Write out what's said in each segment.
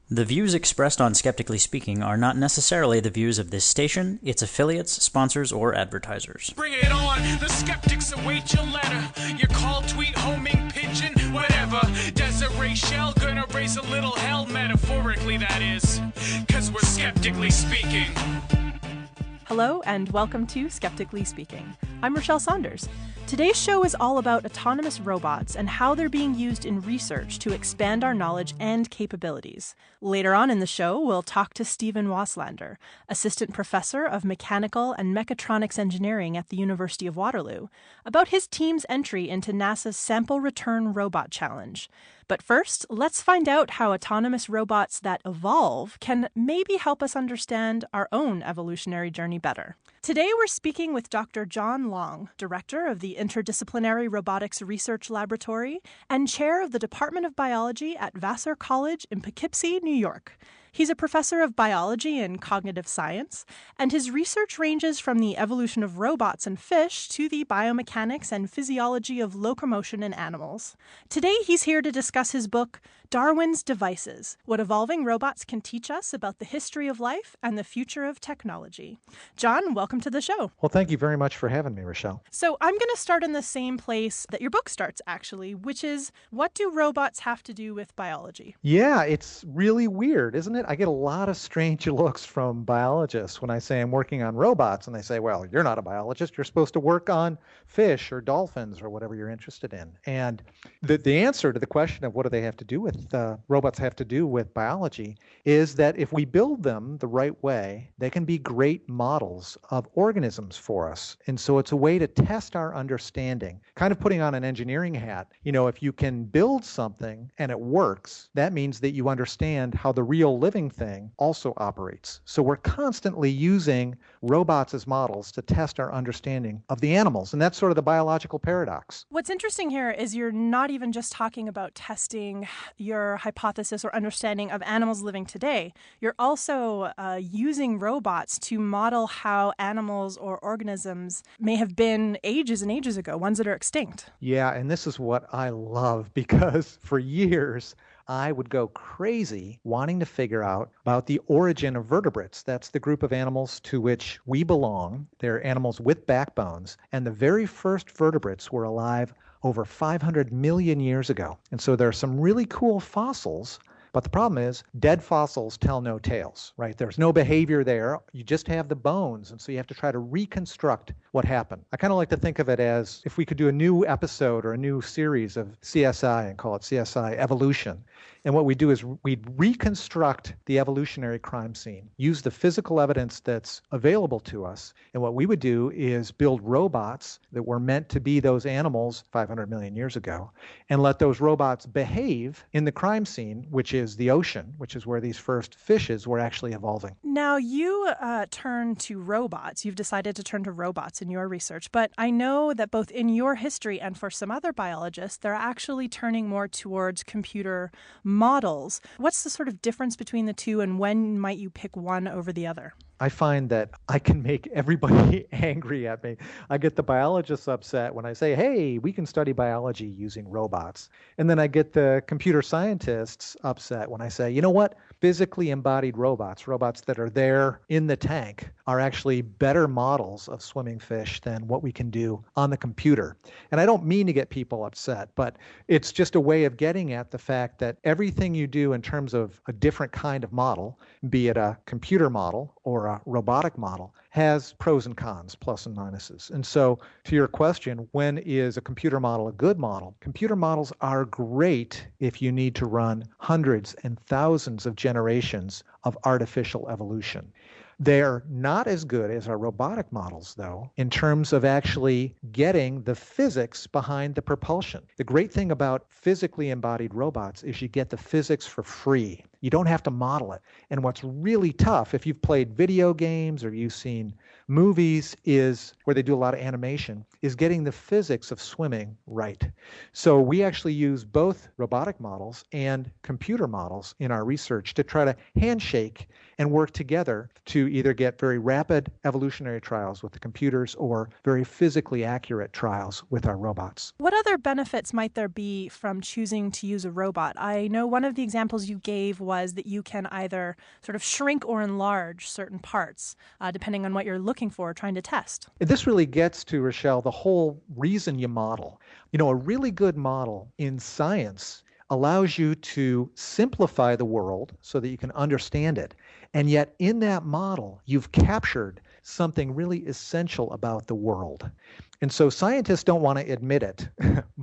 The views expressed on Skeptically Speaking are not necessarily the views of this station, its affiliates, sponsors, or advertisers. Bring it on, the skeptics await your letter. Your call, tweet, homing, pigeon, whatever. Desiree Shell gonna raise a little hell, metaphorically that is. Cause we're skeptically speaking. Hello and welcome to Skeptically Speaking. I'm Rachelle Saunders. Today's show is all about autonomous robots and how they're being used in research to expand our knowledge and capabilities. Later on in the show, we'll talk to Steven Waslander, Assistant Professor of Mechanical and Mechatronics Engineering at the University of Waterloo, about his team's entry into NASA's Sample Return Robot Challenge. But first, let's find out how autonomous robots that evolve can maybe help us understand our own evolutionary journey better. Today we're speaking with Dr. John Long, Director of the Interdisciplinary Robotics Research Laboratory and Chair of the Department of Biology at Vassar College in Poughkeepsie, New York. He's a professor of biology and cognitive science, and his research ranges from the evolution of robots and fish to the biomechanics and physiology of locomotion in animals. Today, he's here to discuss his book, Darwin's Devices: What Evolving Robots Can Teach Us About the History of Life and the Future of Technology. John, welcome to the show. Well, thank you very much for having me, Rachelle. So I'm going to start in the same place that your book starts, actually, which is, what do robots have to do with biology? Yeah, it's really weird, isn't it? I get a lot of strange looks from biologists when I say I'm working on robots, and they say, well, you're not a biologist. You're supposed to work on fish or dolphins or whatever you're interested in. And the answer to the question of what do they have to do with robots have to do with biology is that if we build them the right way, they can be great models of organisms for us. And so it's a way to test our understanding, kind of putting on an engineering hat. You know, if you can build something and it works, that means that you understand how the real living thing also operates. So we're constantly using robots as models to test our understanding of the animals. And that's sort of the biological paradox. What's interesting here is you're not even just talking about testing your hypothesis or understanding of animals living today. You're also using robots to model how animals or organisms may have been ages and ages ago, ones that are extinct. Yeah, and this is what I love because for years, I would go crazy wanting to figure out about the origin of vertebrates. That's the group of animals to which we belong. They're animals with backbones. And the very first vertebrates were alive over 500 million years ago. And so there are some really cool fossils. But the problem is, dead fossils tell no tales, right? There's no behavior there. You just have the bones. And so you have to try to reconstruct what happened. I kind of like to think of it as if we could do a new episode or a new series of CSI and call it CSI Evolution. And what we do is we'd reconstruct the evolutionary crime scene, use the physical evidence that's available to us. And what we would do is build robots that were meant to be those animals 500 million years ago, and let those robots behave in the crime scene, which is the ocean, which is where these first fishes were actually evolving. Now, you turn to robots. You've decided to turn to robots in your research. But I know that both in your history and for some other biologists, they're actually turning more towards computer models. What's the sort of difference between the two, and when might you pick one over the other? I find that I can make everybody angry at me. I get the biologists upset when I say, hey, we can study biology using robots. And then I get the computer scientists upset when I say, you know what? Physically embodied robots that are there in the tank, are actually better models of swimming fish than what we can do on the computer. And I don't mean to get people upset, but it's just a way of getting at the fact that everything you do in terms of a different kind of model, be it a computer model or a robotic model, has pros and cons, plus and minuses. And so to your question, when is a computer model a good model? Computer models are great if you need to run hundreds and thousands of generations of artificial evolution. They're not as good as our robotic models, though, in terms of actually getting the physics behind the propulsion. The great thing about physically embodied robots is you get the physics for free. You don't have to model it. And what's really tough, if you've played video games or you've seen movies, is where they do a lot of animation, is getting the physics of swimming right. So we actually use both robotic models and computer models in our research to try to handshake and work together to either get very rapid evolutionary trials with the computers or very physically accurate trials with our robots. What other benefits might there be from choosing to use a robot? I know one of the examples you gave was that you can either sort of shrink or enlarge certain parts, depending on what you're looking for, trying to test. This really gets to, Rachelle, the whole reason you model. A really good model in science allows you to simplify the world so that you can understand it. And yet in that model, you've captured something really essential about the world. And so scientists don't want to admit it,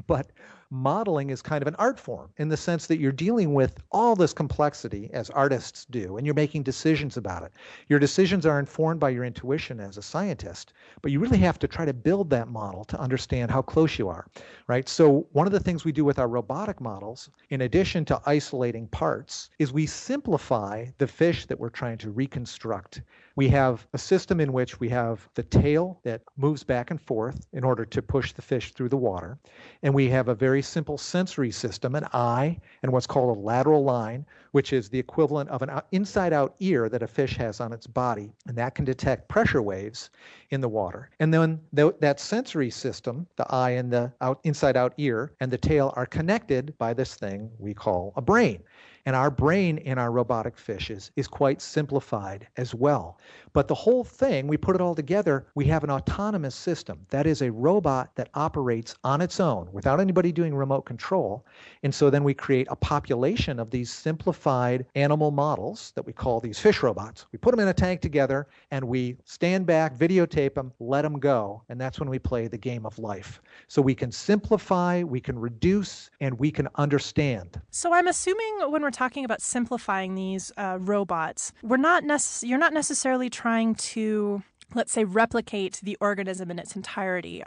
but modeling is kind of an art form in the sense that you're dealing with all this complexity as artists do, and you're making decisions about it. Your decisions are informed by your intuition as a scientist, but you really have to try to build that model to understand how close you are, right? So one of the things we do with our robotic models, in addition to isolating parts, is we simplify the fish that we're trying to reconstruct. We have a system in which we have the tail that moves back and forth in order to push the fish through the water. And we have a very simple sensory system, an eye, and what's called a lateral line, which is the equivalent of an inside-out ear that a fish has on its body. And that can detect pressure waves in the water. And then that sensory system, the eye and the inside-out ear and the tail, are connected by this thing we call a brain. And our brain in our robotic fishes is quite simplified as well. But the whole thing, we put it all together, we have an autonomous system. That is a robot that operates on its own without anybody doing remote control. And so then we create a population of these simplified animal models that we call these fish robots. We put them in a tank together and we stand back, videotape them, let them go. And that's when we play the game of life. So we can simplify, we can reduce, and we can understand. So I'm assuming when we're talking about simplifying these robots, you're not necessarily trying to, let's say, replicate the organism in its entirety.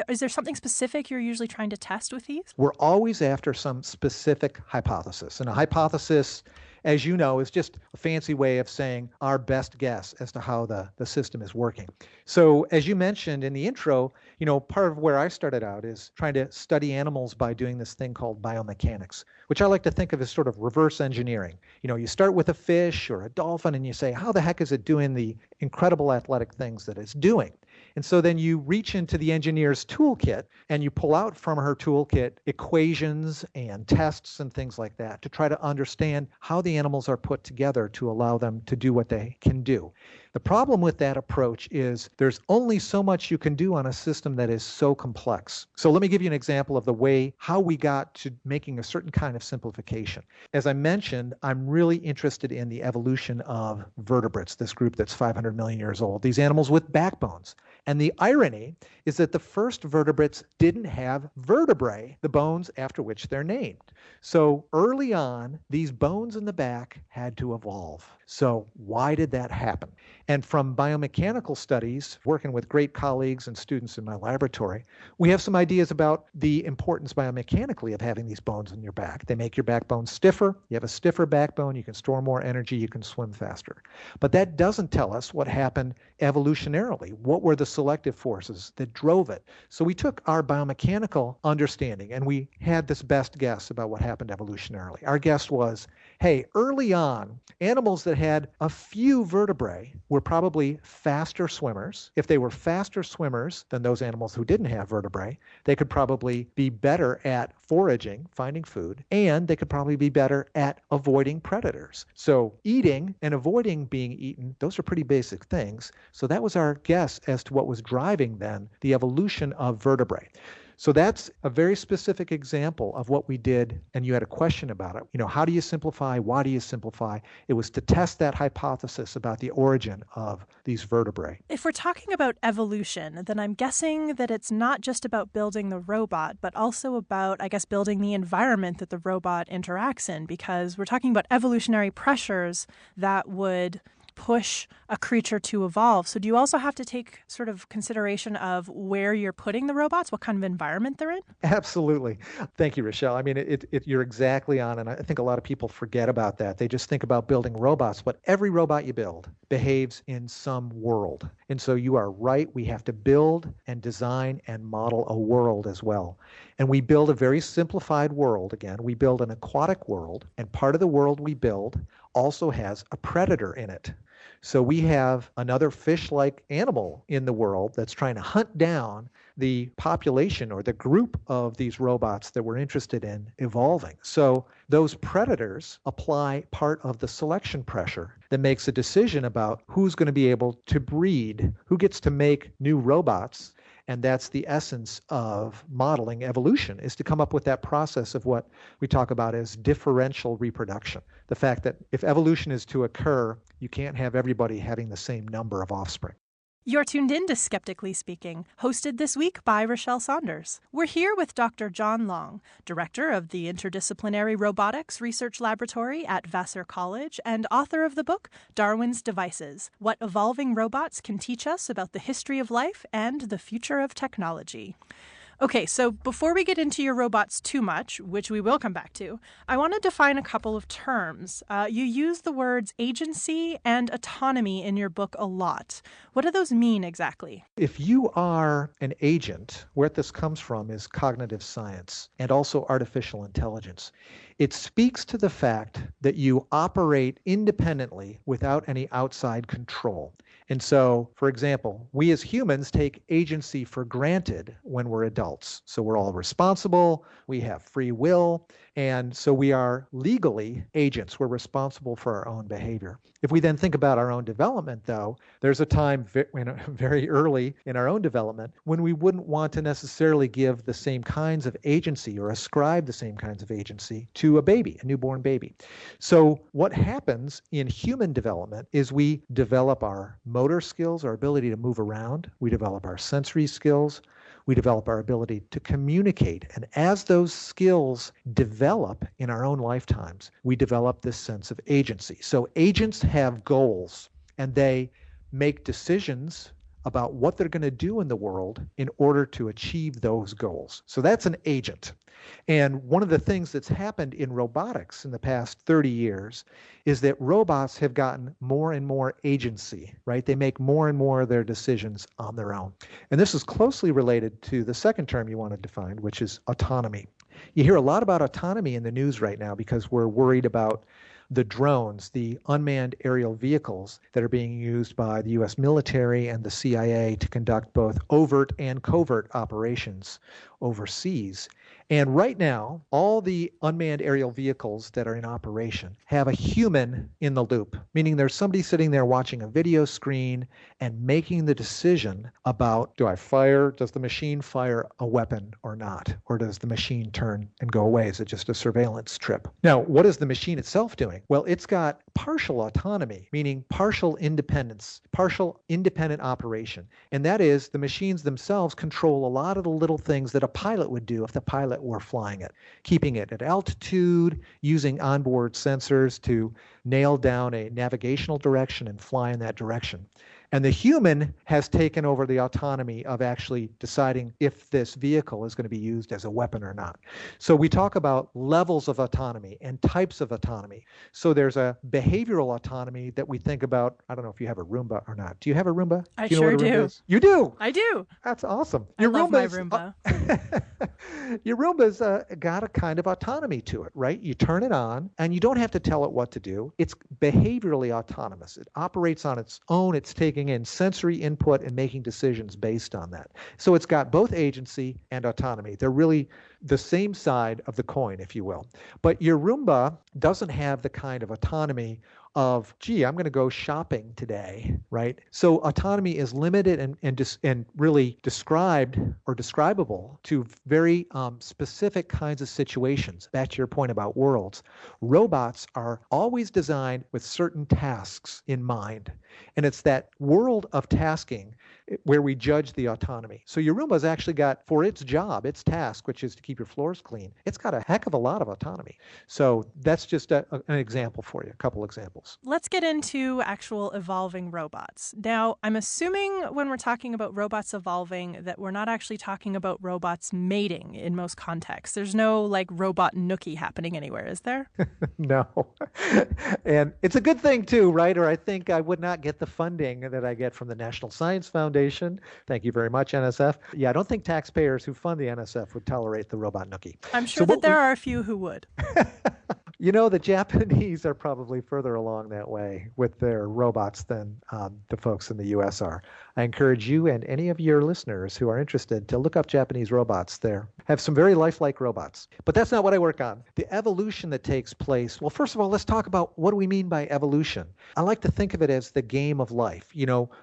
Is there something specific you're usually trying to test with these? We're always after some specific hypothesis. And a hypothesis, as you know, is just a fancy way of saying our best guess as to how the system is working. So as you mentioned in the intro, part of where I started out is trying to study animals by doing this thing called biomechanics, which I like to think of as sort of reverse engineering. You start with a fish or a dolphin and you say, how the heck is it doing the incredible athletic things that it's doing? And so then you reach into the engineer's toolkit and you pull out from her toolkit equations and tests and things like that to try to understand how the animals are put together to allow them to do what they can do. The problem with that approach is there's only so much you can do on a system that is so complex. So let me give you an example of how we got to making a certain kind of simplification. As I mentioned, I'm really interested in the evolution of vertebrates, this group that's 500 million years old, these animals with backbones. And the irony is that the first vertebrates didn't have vertebrae, the bones after which they're named. So early on, these bones in the back had to evolve. So why did that happen? And from biomechanical studies, working with great colleagues and students in my laboratory, we have some ideas about the importance biomechanically of having these bones in your back. They make your backbone stiffer. You have a stiffer backbone. You can store more energy. You can swim faster. But that doesn't tell us what happened evolutionarily. What were the selective forces that drove it? So we took our biomechanical understanding and we had this best guess about what happened evolutionarily. Our guess was, hey, early on, animals that had a few vertebrae were probably faster swimmers. If they were faster swimmers than those animals who didn't have vertebrae, they could probably be better at foraging, finding food, and they could probably be better at avoiding predators. So eating and avoiding being eaten, those are pretty basic things. So that was our guess as to what was driving then the evolution of vertebrae. So that's a very specific example of what we did, and you had a question about it. How do you simplify? Why do you simplify? It was to test that hypothesis about the origin of these vertebrae. If we're talking about evolution, then I'm guessing that it's not just about building the robot, but also about, building the environment that the robot interacts in, because we're talking about evolutionary pressures that would push a creature to evolve. So do you also have to take sort of consideration of where you're putting the robots, what kind of environment they're in? Absolutely. Thank you, Rachelle. I mean, you're exactly on, and I think a lot of people forget about that. They just think about building robots, but every robot you build behaves in some world. And so you are right, we have to build and design and model a world as well. And we build a very simplified world. Again, we build an aquatic world, and part of the world we build also has a predator in it. So we have another fish-like animal in the world that's trying to hunt down the population or the group of these robots that we're interested in evolving. So those predators apply part of the selection pressure that makes a decision about who's going to be able to breed, who gets to make new robots. And that's the essence of modeling evolution, is to come up with that process of what we talk about as differential reproduction. The fact that if evolution is to occur, you can't have everybody having the same number of offspring. You're tuned in to Skeptically Speaking, hosted this week by Rachelle Saunders. We're here with Dr. John Long, director of the Interdisciplinary Robotics Research Laboratory at Vassar College and author of the book Darwin's Devices: What Evolving Robots Can Teach Us About the History of Life and the Future of Technology. Okay, so before we get into your robots too much, which we will come back to, I want to define a couple of terms. You use the words agency and autonomy in your book a lot. What do those mean exactly? If you are an agent, where this comes from is cognitive science and also artificial intelligence. It speaks to the fact that you operate independently without any outside control. And so, for example, we as humans take agency for granted when we're adults. So we're all responsible, we have free will, and so we are legally agents. We're responsible for our own behavior. If we then think about our own development, though, there's a time very early in our own development when we wouldn't want to necessarily give the same kinds of agency or ascribe the same kinds of agency to a baby, a newborn baby. So what happens in human development is we develop our motor skills, our ability to move around. We develop our sensory skills. We develop our ability to communicate. And as those skills develop in our own lifetimes, we develop this sense of agency. So agents have goals, and they make decisions about what they're going to do in the world in order to achieve those goals. So that's an agent. And one of the things that's happened in robotics in the past 30 years is that robots have gotten more and more agency, right? They make more and more of their decisions on their own. And this is closely related to the second term you want to define, which is autonomy. You hear a lot about autonomy in the news right now because we're worried about the drones, the unmanned aerial vehicles that are being used by the U.S. military and the CIA to conduct both overt and covert operations overseas. And right now, all the unmanned aerial vehicles that are in operation have a human in the loop, meaning there's somebody sitting there watching a video screen and making the decision about, does the machine fire a weapon or not? Or does the machine turn and go away? Is it just a surveillance trip? Now, what is the machine itself doing? Well, it's got partial autonomy, meaning partial independence, partial independent operation. And that is the machines themselves control a lot of the little things that a pilot would do if the pilot were flying it, keeping it at altitude, using onboard sensors to nail down a navigational direction and fly in that direction. And the human has taken over the autonomy of actually deciding if this vehicle is going to be used as a weapon or not. So we talk about levels of autonomy and types of autonomy. So there's a behavioral autonomy that we think about. I don't know if you have a Roomba or not. Do you have a Roomba? I do you know sure what a Roomba do. Is? You do? I do. That's awesome. I love my Roomba. Your Roomba's got a kind of autonomy to it, right? You turn it on, and you don't have to tell it what to do. It's behaviorally autonomous. It operates on its own. It's taking in sensory input and making decisions based on that. So it's got both agency and autonomy. They're really the same side of the coin, if you will. But your Roomba doesn't have the kind of autonomy of, gee, I'm going to go shopping today, right? So autonomy is limited and really described or describable to very specific kinds of situations. Back to your point about worlds. Robots are always designed with certain tasks in mind. And it's that world of tasking where we judge the autonomy. So your Roomba's actually got, for its job, its task, which is to keep your floors clean, it's got a heck of a lot of autonomy. So that's just an example for you, a couple examples. Let's get into actual evolving robots. Now, I'm assuming when we're talking about robots evolving that we're not actually talking about robots mating in most contexts. There's no like robot nookie happening anywhere, is there? No. And it's a good thing too, right? Or I think I would not get the funding that I get from the National Science Foundation station. Thank you very much, NSF. Yeah, I don't think taxpayers who fund the NSF would tolerate the robot nookie. I'm sure that there are a few who would. The Japanese are probably further along that way with their robots than the folks in the U.S. are. I encourage you and any of your listeners who are interested to look up Japanese robots. There have some very lifelike robots. But that's not what I work on. The evolution that takes place. Well, first of all, let's talk about what do we mean by evolution. I like to think of it as the game of life.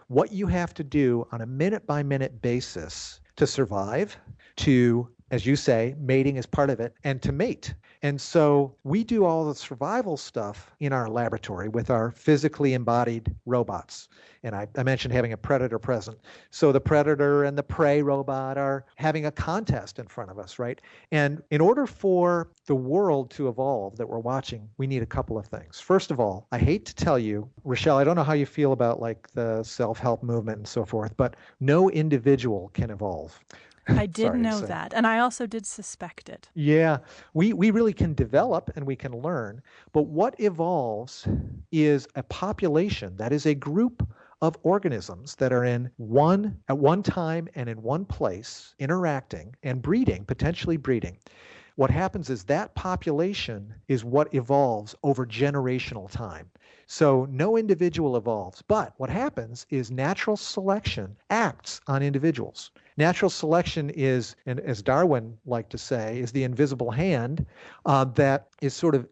What you have to do on a minute-by-minute basis to survive, to, as you say, mating is part of it, and to mate. And so we do all the survival stuff in our laboratory with our physically embodied robots. And I mentioned having a predator present. So the predator and the prey robot are having a contest in front of us, right? And in order for the world to evolve that we're watching, we need a couple of things. First of all, I hate to tell you, Rachelle, I don't know how you feel about like the self-help movement and so forth, but no individual can evolve. I did know that, and I also did suspect it. Yeah, we really can develop and we can learn, but what evolves is a population, that is a group of organisms that are at one time and in one place, interacting and breeding, potentially breeding. What happens is that population is what evolves over generational time. So no individual evolves, but what happens is natural selection acts on individuals. Natural selection is, and as Darwin liked to say, is the invisible hand that is sort of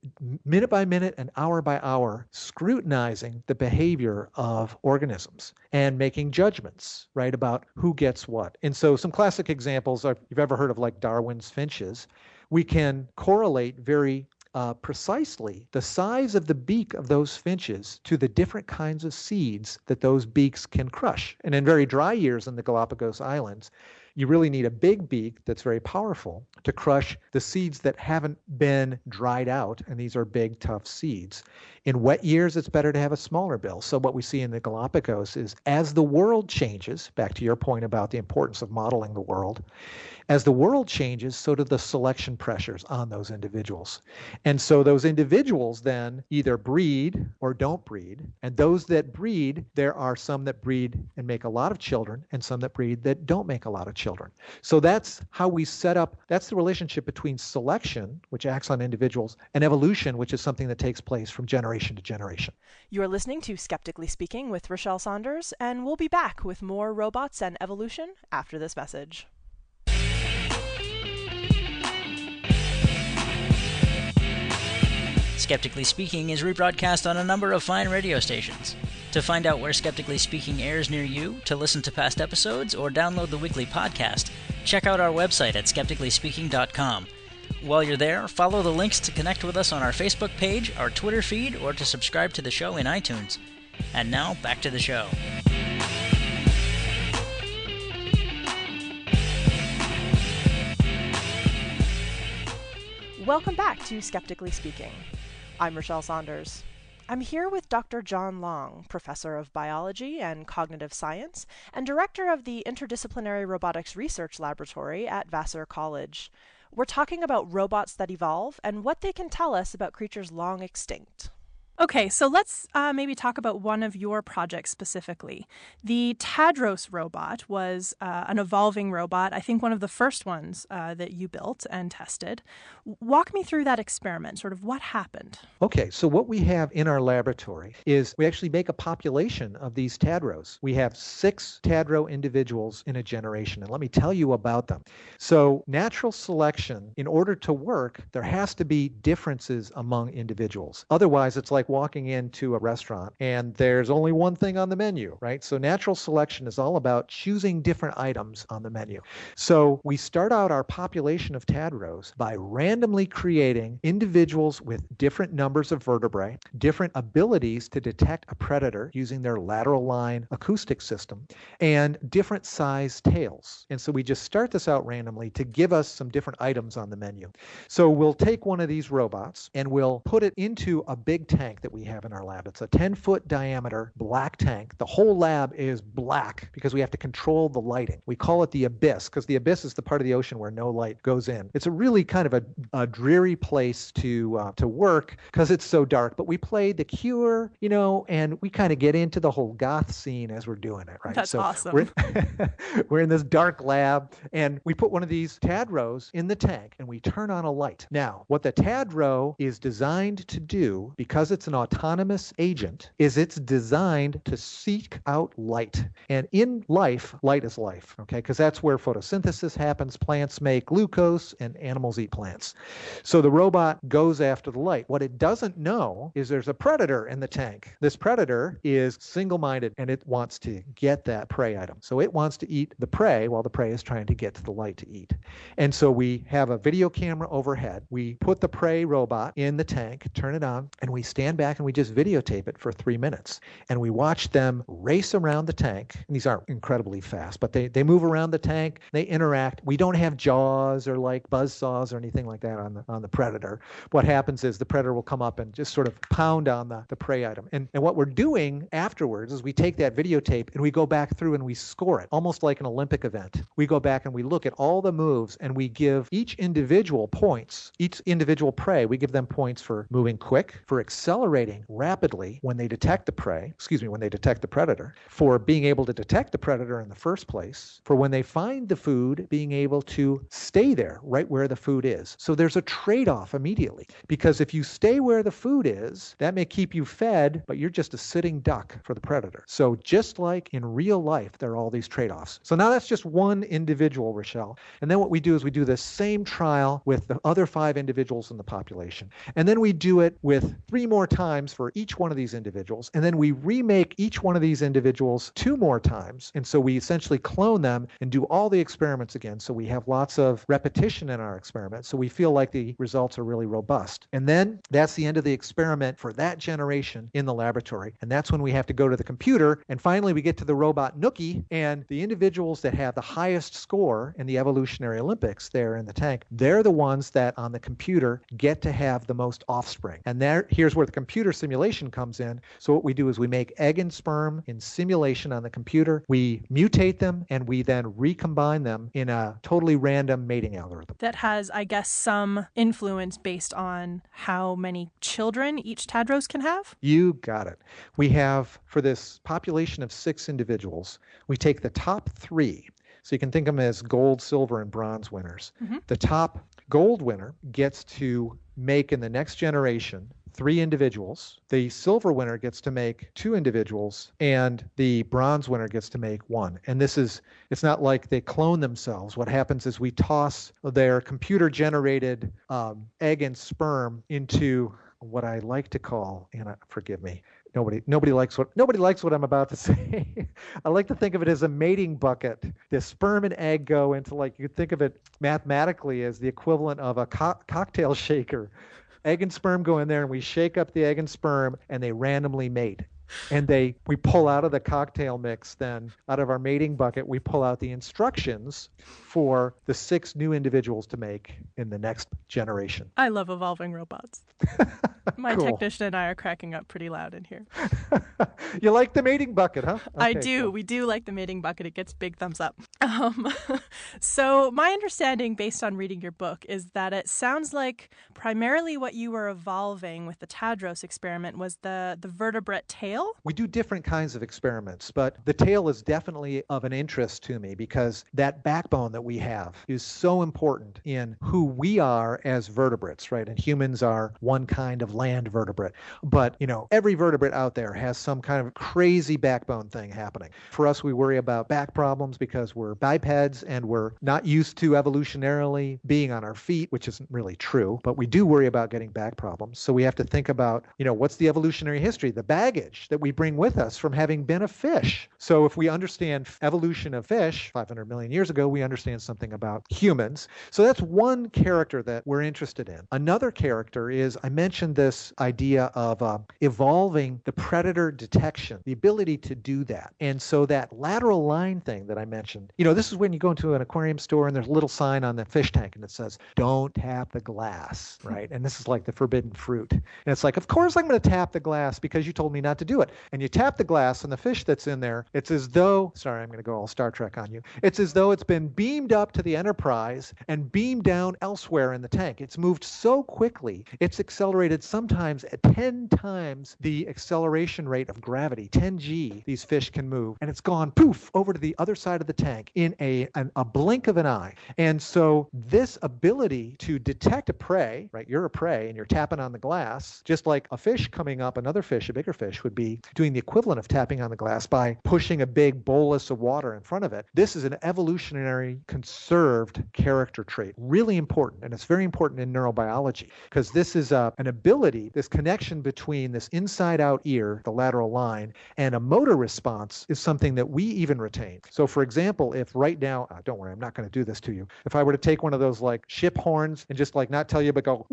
minute by minute and hour by hour scrutinizing the behavior of organisms and making judgments, right, about who gets what. And so some classic examples are, you've ever heard of like Darwin's finches. We can correlate very precisely the size of the beak of those finches to the different kinds of seeds that those beaks can crush. And in very dry years in the Galapagos Islands, you really need a big beak that's very powerful to crush the seeds that haven't been dried out, and these are big, tough seeds. In wet years, it's better to have a smaller bill. So what we see in the Galapagos is as the world changes, back to your point about the importance of modeling the world, as the world changes, so do the selection pressures on those individuals. And so those individuals then either breed or don't breed. And those that breed, there are some that breed and make a lot of children and some that breed that don't make a lot of children. So that's how we set up, that's the relationship between selection, which acts on individuals, and evolution, which is something that takes place from generation to generation. You're listening to Skeptically Speaking with Rachelle Saunders, and we'll be back with more robots and evolution after this message. Skeptically Speaking is rebroadcast on a number of fine radio stations. To find out where Skeptically Speaking airs near you, to listen to past episodes, or download the weekly podcast, check out our website at skepticallyspeaking.com. While you're there, follow the links to connect with us on our Facebook page, our Twitter feed, or to subscribe to the show in iTunes. And now, back to the show. Welcome back to Skeptically Speaking. I'm Rachelle Saunders. I'm here with Dr. John Long, Professor of Biology and Cognitive Science, and Director of the Interdisciplinary Robotics Research Laboratory at Vassar College. We're talking about robots that evolve and what they can tell us about creatures long extinct. Okay, so let's maybe talk about one of your projects specifically. The Tadros robot was an evolving robot, I think one of the first ones that you built and tested. Walk me through that experiment, sort of what happened. Okay, so what we have in our laboratory is we actually make a population of these Tadros. We have 6 Tadro individuals in a generation, and let me tell you about them. So natural selection, in order to work, there has to be differences among individuals. Otherwise, it's like walking into a restaurant and there's only one thing on the menu, right? So natural selection is all about choosing different items on the menu. So we start out our population of Tadros by randomly creating individuals with different numbers of vertebrae, different abilities to detect a predator using their lateral line acoustic system, and different size tails. And so we just start this out randomly to give us some different items on the menu. So we'll take one of these robots and we'll put it into a big tank. tank that we have in our lab. It's a 10-foot diameter black tank. The whole lab is black because we have to control the lighting. We call it the abyss because the abyss is the part of the ocean where no light goes in. It's a really kind of a dreary place to work because it's so dark. But we played The Cure, and we kind of get into the whole goth scene as we're doing it, right? That's awesome. We're in this dark lab, and we put one of these TADROs in the tank, and we turn on a light. Now, what the TADRO is designed to do, because it's an autonomous agent, is it's designed to seek out light. And in life, light is life, okay? Because that's where photosynthesis happens. Plants make glucose, and animals eat plants. So the robot goes after the light. What it doesn't know is there's a predator in the tank. This predator is single-minded, and it wants to get that prey item. So it wants to eat the prey while the prey is trying to get to the light to eat. And so we have a video camera overhead. We put the prey robot in the tank, turn it on, and we stand back and we just videotape it for 3 minutes. And we watch them race around the tank. And these aren't incredibly fast, but they move around the tank. They interact. We don't have jaws or like buzz saws or anything like that on the predator. What happens is the predator will come up and just sort of pound on the prey item. And what we're doing afterwards is we take that videotape and we go back through and we score it, almost like an Olympic event. We go back and we look at all the moves and we give each individual points, each individual prey, we give them points for moving quick, for accelerating rapidly when they detect the predator, for being able to detect the predator in the first place, for when they find the food, being able to stay there right where the food is. So there's a trade-off immediately, because if you stay where the food is, that may keep you fed, but you're just a sitting duck for the predator. So just like in real life, there are all these trade-offs. So now that's just one individual, Rachelle. And then what we do is we do the same trial with the other 5 individuals in the population. And then we do it with 3 more times for each one of these individuals. And then we remake each one of these individuals 2 more times. And so we essentially clone them and do all the experiments again. So we have lots of repetition in our experiments. So we feel like the results are really robust. And then that's the end of the experiment for that generation in the laboratory. And that's when we have to go to the computer. And finally, we get to the robot Nookie, and the individuals that have the highest score in the evolutionary Olympics there in the tank, they're the ones that on the computer get to have the most offspring. And here's where the computer simulation comes in. So what we do is we make egg and sperm in simulation on the computer. We mutate them, and we then recombine them in a totally random mating algorithm. That has, I guess, some influence based on how many children each TADROS can have? You got it. We have, for this population of 6 individuals, we take the top 3. So you can think of them as gold, silver, and bronze winners. Mm-hmm. The top gold winner gets to make in the next generation 3 individuals. The silver winner gets to make 2 individuals, and the bronze winner gets to make 1. And it's not like they clone themselves. What happens is we toss their computer-generated egg and sperm into what I like to call, and forgive me, nobody likes what I'm about to say. I like to think of it as a mating bucket. The sperm and egg go into, like, you could think of it mathematically as the equivalent of a cocktail shaker. Egg and sperm go in there, and we shake up the egg and sperm, and they randomly mate. And we pull out of the cocktail mix, then out of our mating bucket, we pull out the instructions for the 6 new individuals to make in the next generation. I love evolving robots. My Cool. Technician and I are cracking up pretty loud in here. You like the mating bucket, huh? Okay, I do. cool. We do like the mating bucket. It gets big thumbs up. So my understanding, based on reading your book, is that it sounds like primarily what you were evolving with the TADROS experiment was the vertebrate tail. We do different kinds of experiments, but the tail is definitely of an interest to me because that backbone that we have is so important in who we are as vertebrates, right? And humans are one kind of land vertebrate. But, every vertebrate out there has some kind of crazy backbone thing happening. For us, we worry about back problems because we're bipeds and we're not used to evolutionarily being on our feet, which isn't really true, but we do worry about getting back problems. So we have to think about, what's the evolutionary history, the baggage knowledge that we bring with us from having been a fish. So if we understand evolution of fish 500 million years ago, we understand something about humans. So that's one character that we're interested in. Another character is, I mentioned this idea of evolving the predator detection, the ability to do that. And so that lateral line thing that I mentioned, this is when you go into an aquarium store and there's a little sign on the fish tank and it says, don't tap the glass, right? And this is like the forbidden fruit. And it's like, of course I'm going to tap the glass because you told me not to do it. And you tap the glass and the fish that's in there, it's as though, sorry, I'm going to go all Star Trek on you. It's as though it's been beamed up to the Enterprise and beamed down elsewhere in the tank. It's moved so quickly, it's accelerated sometimes at 10 times the acceleration rate of gravity, 10G, these fish can move. And it's gone poof over to the other side of the tank in a blink of an eye. And so this ability to detect a prey, right? You're a prey and you're tapping on the glass, just like a fish coming up, another fish, a bigger fish, would be doing the equivalent of tapping on the glass by pushing a big bolus of water in front of it. This is an evolutionary conserved character trait, really important. And it's very important in neurobiology because this is an ability, this connection between this inside out ear, the lateral line, and a motor response is something that we even retain. So for example, if right now, don't worry, I'm not going to do this to you. If I were to take one of those like ship horns and just like not tell you, but go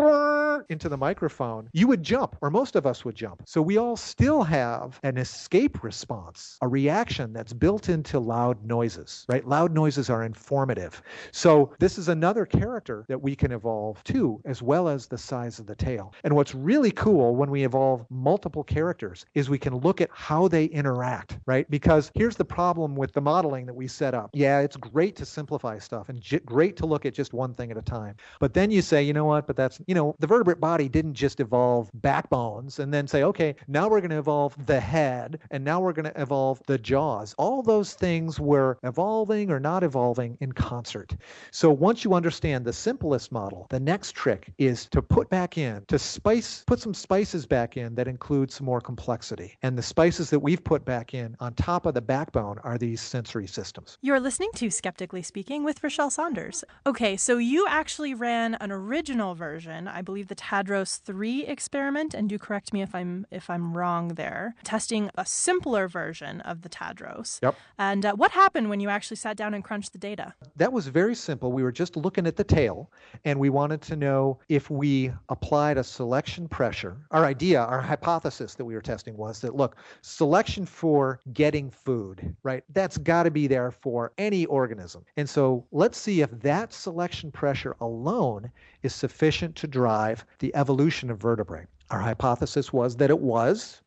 into the microphone, you would jump, or most of us would jump. So we all still have an escape response, a reaction that's built into loud noises, right? Loud noises are informative. So this is another character that we can evolve too, as well as the size of the tail. And what's really cool when we evolve multiple characters is we can look at how they interact, right? Because here's the problem with the modeling that we set up. Yeah, it's great to simplify stuff and great to look at just one thing at a time. But then you say, you know what, but that's, the vertebrate body didn't just evolve backbones and then say, okay, now we're going to evolve the head and now we're going to evolve the jaws. All those things were evolving or not evolving in concert. So once you understand the simplest model, the next trick is to put some spices back in that include some more complexity. And the spices that we've put back in on top of the backbone are these sensory systems. You're listening to Skeptically Speaking with Rachelle Saunders. Okay, so you actually ran an original version, I believe the Tadros 3 experiment, and do correct me if I'm wrong there, testing a simpler version of the Tadros. Yep. And what happened when you actually sat down and crunched the data? That was very simple. We were just looking at the tail, and we wanted to know if we applied a selection pressure. Our hypothesis that we were testing was that, look, selection for getting food, right? That's got to be there for any organism. And so let's see if that selection pressure alone is sufficient to drive the evolution of vertebrae. Our hypothesis was that it was.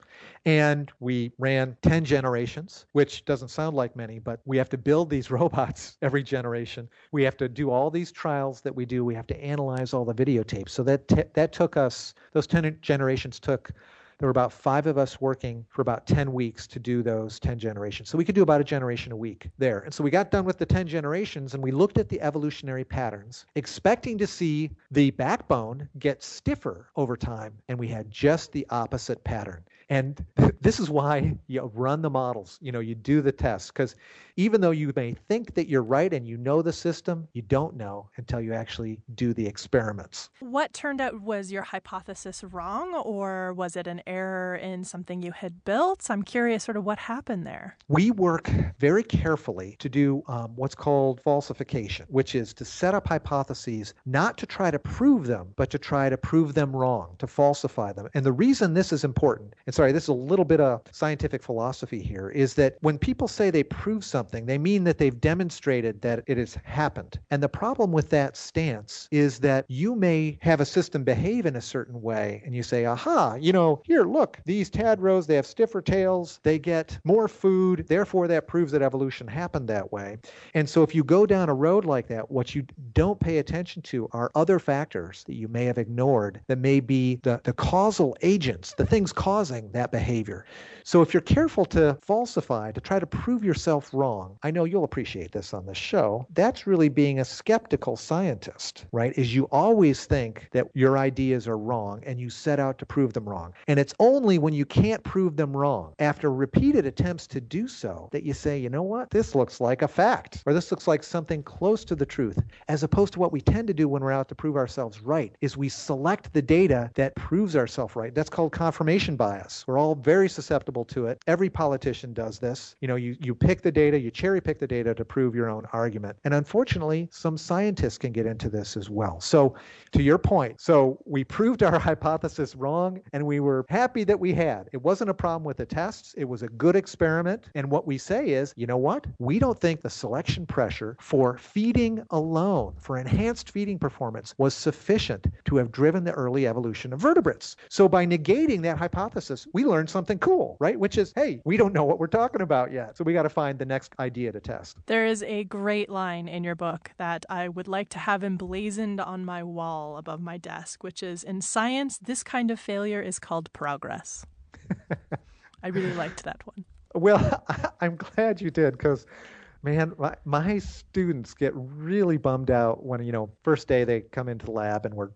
And we ran 10 generations, which doesn't sound like many, but we have to build these robots every generation. We have to do all these trials that we do. We have to analyze all the videotapes. So that took us, those 10 generations took, there were about 5 of us working for about 10 weeks to do those 10 generations. So we could do about a generation a week there. And so we got done with the 10 generations and we looked at the evolutionary patterns, expecting to see the backbone get stiffer over time. And we had just the opposite pattern. And this is why you run the models, you do the tests, because even though you may think that you're right and you know the system, you don't know until you actually do the experiments. What turned out, was your hypothesis wrong, or was it an error in something you had built? I'm curious sort of what happened there. We work very carefully to do what's called falsification, which is to set up hypotheses, not to try to prove them, but to try to prove them wrong, to falsify them. And the reason this is important, and sorry, this is a little bit of scientific philosophy here, is that when people say they prove something, they mean that they've demonstrated that it has happened. And the problem with that stance is that you may have a system behave in a certain way, and you say, aha, here, look, these Tadros, they have stiffer tails, they get more food, therefore that proves that evolution happened that way. And so if you go down a road like that, what you don't pay attention to are other factors that you may have ignored that may be the causal agents, the things causing that behavior. So if you're careful to falsify, to try to prove yourself wrong, I know you'll appreciate this on this show, that's really being a skeptical scientist, right? Is you always think that your ideas are wrong and you set out to prove them wrong. And it's only when you can't prove them wrong, after repeated attempts to do so, that you say, you know what, this looks like a fact, or this looks like something close to the truth, as opposed to what we tend to do when we're out to prove ourselves right, is we select the data that proves ourselves right. That's called confirmation bias. We're all very very susceptible to it. Every politician does this. You pick the data, you cherry pick the data to prove your own argument. And unfortunately, some scientists can get into this as well. So to your point, so we proved our hypothesis wrong, and we were happy that we had. It wasn't a problem with the tests. It was a good experiment. And what we say is, you know what? We don't think the selection pressure for feeding alone, for enhanced feeding performance, was sufficient to have driven the early evolution of vertebrates. So by negating that hypothesis, we learned something cool, right? Which is, hey, we don't know what we're talking about yet. So we got to find the next idea to test. There is a great line in your book that I would like to have emblazoned on my wall above my desk, which is, in science, this kind of failure is called progress. I really liked that one. Well, I'm glad you did, because man, my students get really bummed out when, first day they come into the lab and we're,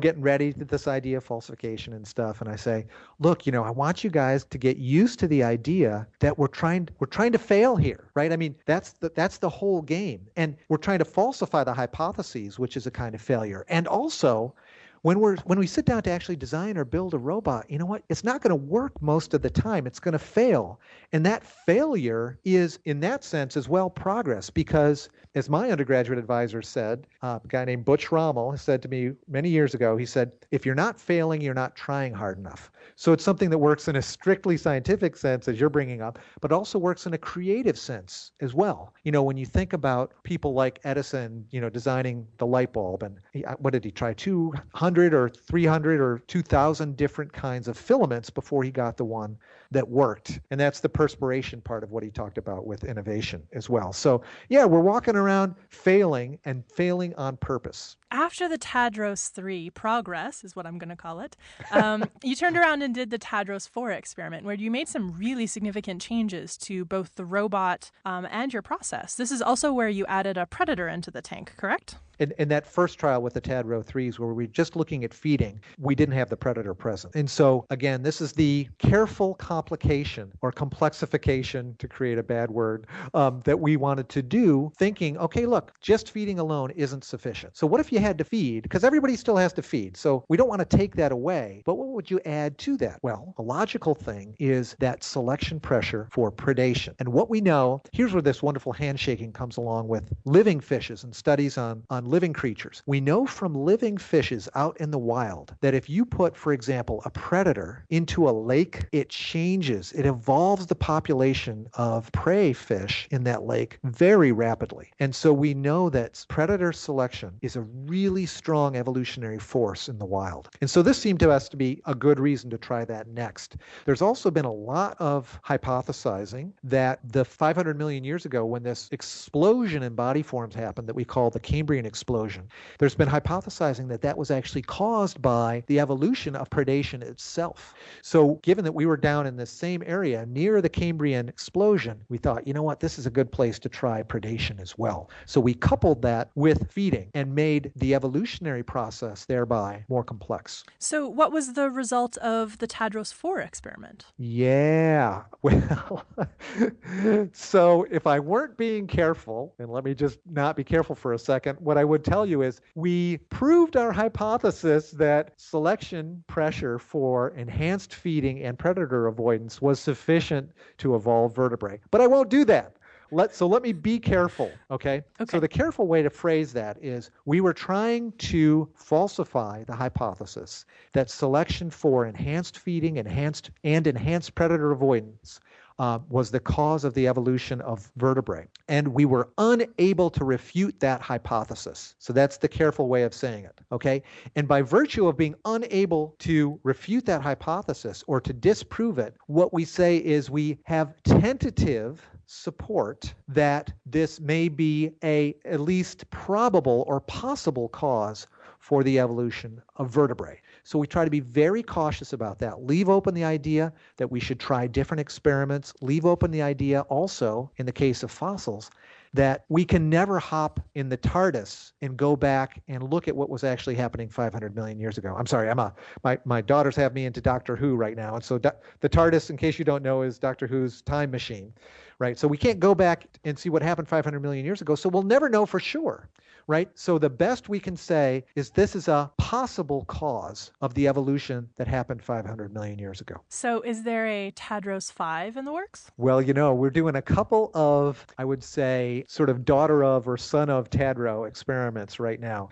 getting ready to this idea of falsification and stuff. And I say, look, I want you guys to get used to the idea that we're trying to fail here, right? I mean, that's the whole game. And we're trying to falsify the hypotheses, which is a kind of failure. And also, when we sit down to actually design or build a robot, you know what? It's not going to work most of the time. It's going to fail. And that failure is, in that sense, as well, progress. Because, as my undergraduate advisor said, a guy named Butch Rommel said to me many years ago, he said, if you're not failing, you're not trying hard enough. So it's something that works in a strictly scientific sense, as you're bringing up, but also works in a creative sense as well. When you think about people like Edison, designing the light bulb, and what did he try? 200 or 300 or 2,000 different kinds of filaments before he got the one that worked. And that's the perspiration part of what he talked about with innovation as well. So yeah, we're walking around failing, and failing on purpose. After the Tadros 3 progress, is what I'm going to call it, you turned around and did the Tadros 4 experiment, where you made some really significant changes to both the robot and your process. This is also where you added a predator into the tank, correct? In that first trial with the Tadro 3s, where we were just looking at feeding, we didn't have the predator present. And so, again, this is the careful complication or complexification, to create a bad word, that we wanted to do, thinking, okay, look, just feeding alone isn't sufficient. So what if you had to feed? Because everybody still has to feed. So we don't want to take that away. But what would you add to that? Well, a logical thing is that selection pressure for predation. And what we know, here's where this wonderful handshaking comes along with living fishes and studies on living creatures. We know from living fishes out in the wild that if you put, for example, a predator into a lake, it changes. It evolves the population of prey fish in that lake very rapidly. And so we know that predator selection is a really strong evolutionary force in the wild. And so this seemed to us to be a good reason to try that next. There's also been a lot of hypothesizing that the 500 million years ago, when this explosion in body forms happened that we call the Cambrian explosion, there's been hypothesizing that that was actually caused by the evolution of predation itself. So given that we were down in the same area near the Cambrian explosion, we thought, you know what, this is a good place to try predation as well. So we coupled that with feeding and made the evolutionary process thereby more complex. So what was the result of the Tadros 4 experiment? Yeah, well, so if I weren't being careful, and let me just not be careful for a second, what I would tell you is we proved our hypothesis that selection pressure for enhanced feeding and predator avoidance was sufficient to evolve vertebrae. But I won't do that. So let me be careful, okay? So the careful way to phrase that is we were trying to falsify the hypothesis that selection for enhanced feeding, enhanced predator avoidance was the cause of the evolution of vertebrae. And we were unable to refute that hypothesis. So that's the careful way of saying it, okay? And by virtue of being unable to refute that hypothesis or to disprove it, what we say is we have tentative support that this may be a at least probable or possible cause for the evolution of vertebrae. So we try to be very cautious about that. Leave open the idea that we should try different experiments. Leave open the idea also, in the case of fossils, that we can never hop in the TARDIS and go back and look at what was actually happening 500 million years ago. I'm sorry, my daughters have me into Doctor Who right now. And so the TARDIS, in case you don't know, is Doctor Who's time machine, right? So we can't go back and see what happened 500 million years ago. So we'll never know for sure, right? So the best we can say is this is a possible cause of the evolution that happened 500 million years ago. So is there a Tadros 5 in the works? Well, we're doing a couple of, I would say, sort of daughter of or son of Tadro experiments right now.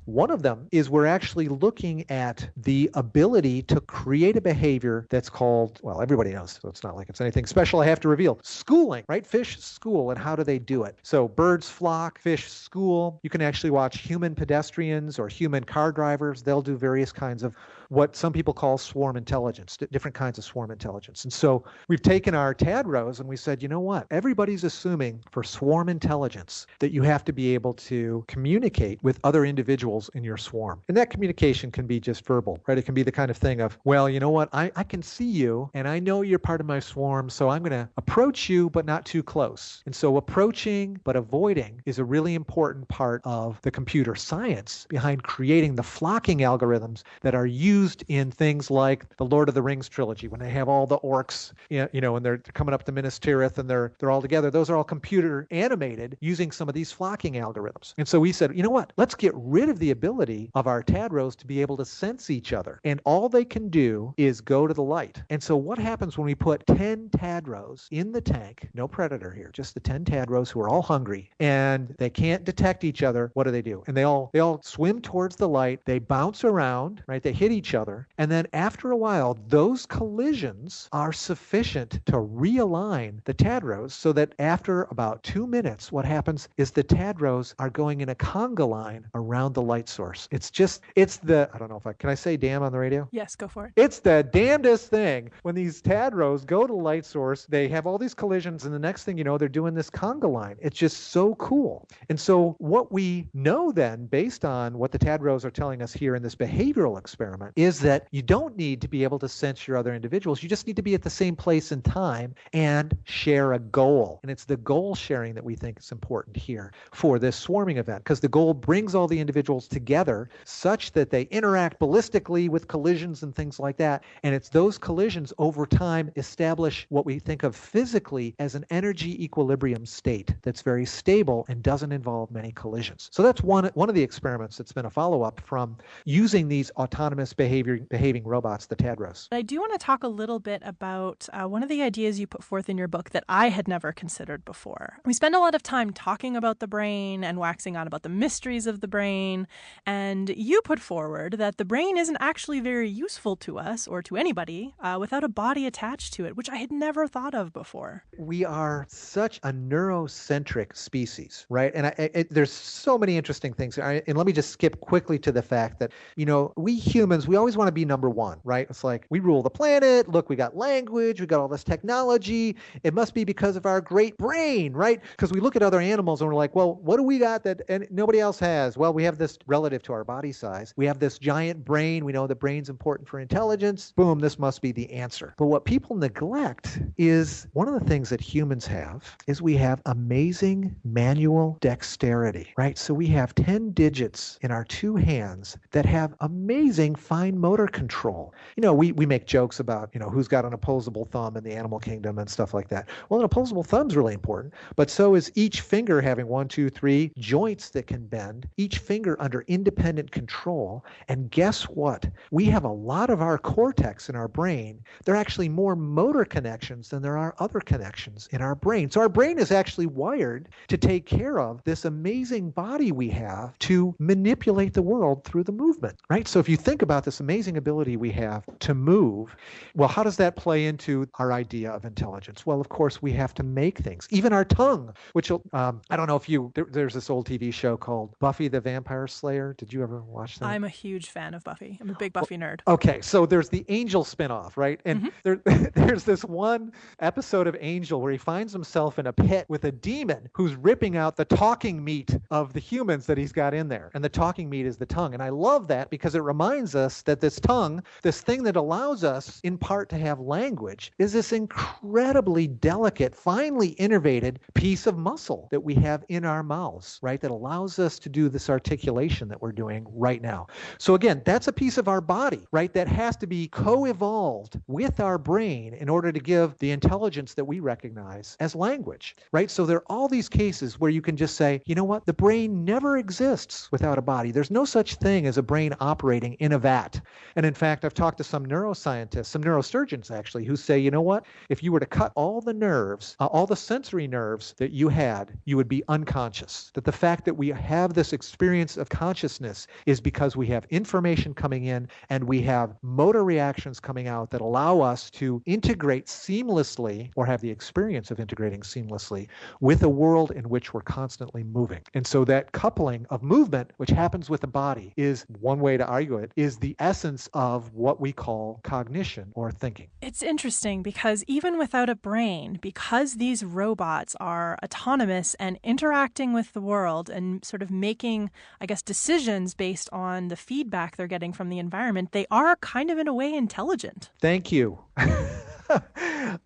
One of them is we're actually looking at the ability to create a behavior that's called, well, everybody knows, so it's not like it's anything special I have to reveal. Schooling, right? Fish school, and how do they do it? So birds flock, fish school. You can actually watch human pedestrians or human car drivers. They'll do various kinds of what some people call swarm intelligence, different kinds of swarm intelligence. And so we've taken our TADROs and we said, you know what? Everybody's assuming for swarm intelligence that you have to be able to communicate with other individuals in your swarm. And that communication can be just verbal, right? It can be the kind of thing of, well, you know what? I can see you and I know you're part of my swarm, so I'm going to approach you, but not too close. And so approaching but avoiding is a really important part of the computer science behind creating the flocking algorithms that are used in things like the Lord of the Rings trilogy, when they have all the orcs, and they're coming up to Minas Tirith and they're all together. Those are all computer animated using some of these flocking algorithms. And so we said, you know what? Let's get rid of the ability of our TADROs to be able to sense each other. And all they can do is go to the light. And so what happens when we put 10 TADROs in the tank, no predator here, just the 10 TADROs who are all hungry and they can't detect each other? What do? And they all swim towards the light. They bounce around, right? They hit each other. And then after a while, those collisions are sufficient to realign the TADROs so that after about 2 minutes, what happens is the TADROs are going in a conga line around the light source. I don't know can I say damn on the radio? Yes, go for it. It's the damnedest thing when these TADROs go to the light source, they have all these collisions, and the next thing you know, they're doing this conga line. It's just so cool. And so what we know then, based on what the TADROs are telling us here in this behavioral experiment, is that you don't need to be able to sense your other individuals. You just need to be at the same place and time and share a goal. And it's the goal sharing that we think is important here for this swarming event, because the goal brings all the individuals together such that they interact ballistically with collisions and things like that. And it's those collisions over time establish what we think of physically as an energy equilibrium state that's very stable and doesn't involve many collisions. So that's one of the experiments that's been a follow-up from using these autonomous behaving robots, the TADROs. I do want to talk a little bit about one of the ideas you put forth in your book that I had never considered before. We spend a lot of time talking about the brain and waxing on about the mysteries of the brain, and you put forward that the brain isn't actually very useful to us or to anybody without a body attached to it, which I had never thought of before. We are such a neurocentric species, right? And there's so many interesting things. And let me just skip quickly to the fact that, we humans, we always want to be number one, right? It's like we rule the planet. Look, we got language. We got all this technology. It must be because of our great brain, right? Because we look at other animals and we're like, well, what do we got that nobody else has? Well, we have this relative to our body size. We have this giant brain. We know the brain's important for intelligence. Boom, this must be the answer. But what people neglect is one of the things that humans have is we have amazing manual dexterity, right? So we have 10 digits in our two hands that have amazing fine motor control. We make jokes about, who's got an opposable thumb in the animal kingdom and stuff like that. Well, an opposable thumb's really important, but so is each finger having 1, 2, 3 joints that can bend, each finger under independent control. And guess what? We have a lot of our cortex in our brain. There are actually more motor connections than there are other connections in our brain. So our brain is actually wired to take care of this amazing body we have to manipulate the world through the movement, right? So if you think about this amazing ability we have to move, well, how does that play into our idea of intelligence? Well, of course, we have to make things. Even our tongue, which I don't know if there's this old TV show called Buffy the Vampire Slayer. Did you ever watch that? I'm a huge fan of Buffy. I'm a big Buffy nerd. Okay, so there's the Angel spinoff, right? And there's this one episode of Angel where he finds himself in a pit with a demon who's ripping out the talking meat of the humans that he's got in there. And the talking meat is the tongue. And I love that because it reminds us us that this tongue, this thing that allows us in part to have language, is this incredibly delicate, finely innervated piece of muscle that we have in our mouths, right? That allows us to do this articulation that we're doing right now. So again, that's a piece of our body, right? That has to be co-evolved with our brain in order to give the intelligence that we recognize as language, right? So there are all these cases where you can just say, you know what? The brain never exists without a body. There's no such thing as a brain operating in a vat. And in fact, I've talked to some neuroscientists, some neurosurgeons actually, who say, you know what? If you were to cut all the nerves, all the sensory nerves that you had, you would be unconscious. That the fact that we have this experience of consciousness is because we have information coming in and we have motor reactions coming out that allow us to integrate seamlessly, or have the experience of integrating seamlessly, with a world in which we're constantly moving. And so that coupling of movement, which happens with the body, is one way to argue it, is the essence of what we call cognition or thinking. It's interesting because even without a brain, because these robots are autonomous and interacting with the world and sort of making, I guess, decisions based on the feedback they're getting from the environment, they are kind of in a way intelligent. Thank you.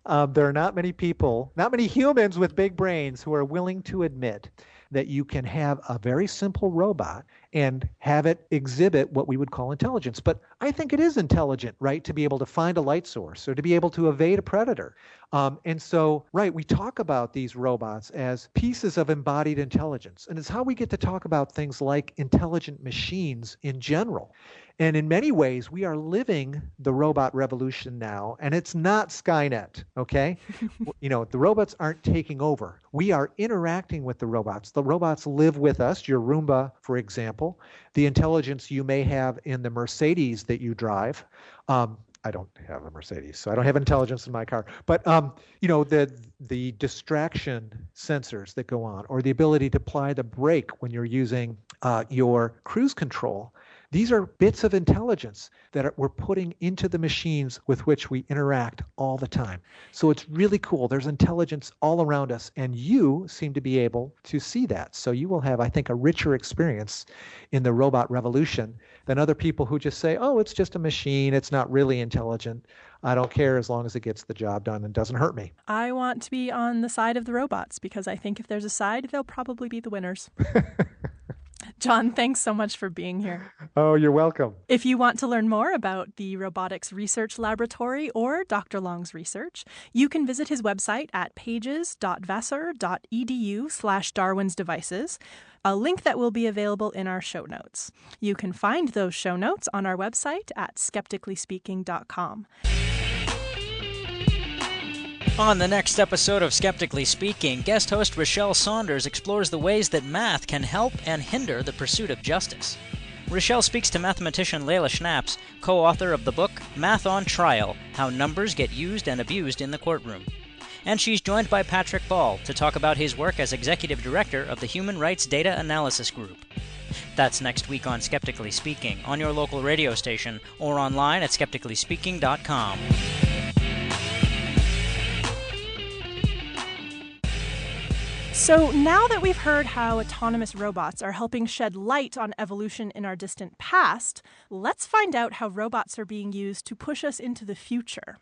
There are not many people, not many humans with big brains who are willing to admit that you can have a very simple robot and have it exhibit what we would call intelligence. But I think it is intelligent, right, to be able to find a light source or to be able to evade a predator. And so, right, we talk about these robots as pieces of embodied intelligence. And it's how we get to talk about things like intelligent machines in general. And in many ways, we are living the robot revolution now, and it's not Skynet, okay? You know, the robots aren't taking over. We are interacting with the robots. The robots live with us, your Roomba, for example, the intelligence you may have in the Mercedes that you drive. I don't have a Mercedes, so I don't have intelligence in my car. But, you know, the distraction sensors that go on, or the ability to apply the brake when you're using your cruise control. These are bits of intelligence that we're putting into the machines with which we interact all the time. So it's really cool. There's intelligence all around us, and you seem to be able to see that. So you will have, I think, a richer experience in the robot revolution than other people who just say, oh, it's just a machine. It's not really intelligent. I don't care as long as it gets the job done and doesn't hurt me. I want to be on the side of the robots because I think if there's a side, they'll probably be the winners. John, thanks so much for being here. Oh, you're welcome. If you want to learn more about the Robotics Research Laboratory or Dr. Long's research, you can visit his website at pages.vassar.edu/Darwin's devices, a link that will be available in our show notes. You can find those show notes on our website at skepticallyspeaking.com. On the next episode of Skeptically Speaking, guest host Rachelle Saunders explores the ways that math can help and hinder the pursuit of justice. Rachelle speaks to mathematician Layla Schnaps, co-author of the book Math on Trial: How Numbers Get Used and Abused in the Courtroom. And she's joined by Patrick Ball to talk about his work as executive director of the Human Rights Data Analysis Group. That's next week on Skeptically Speaking, on your local radio station, or online at skepticallyspeaking.com. So now that we've heard how autonomous robots are helping shed light on evolution in our distant past, let's find out how robots are being used to push us into the future.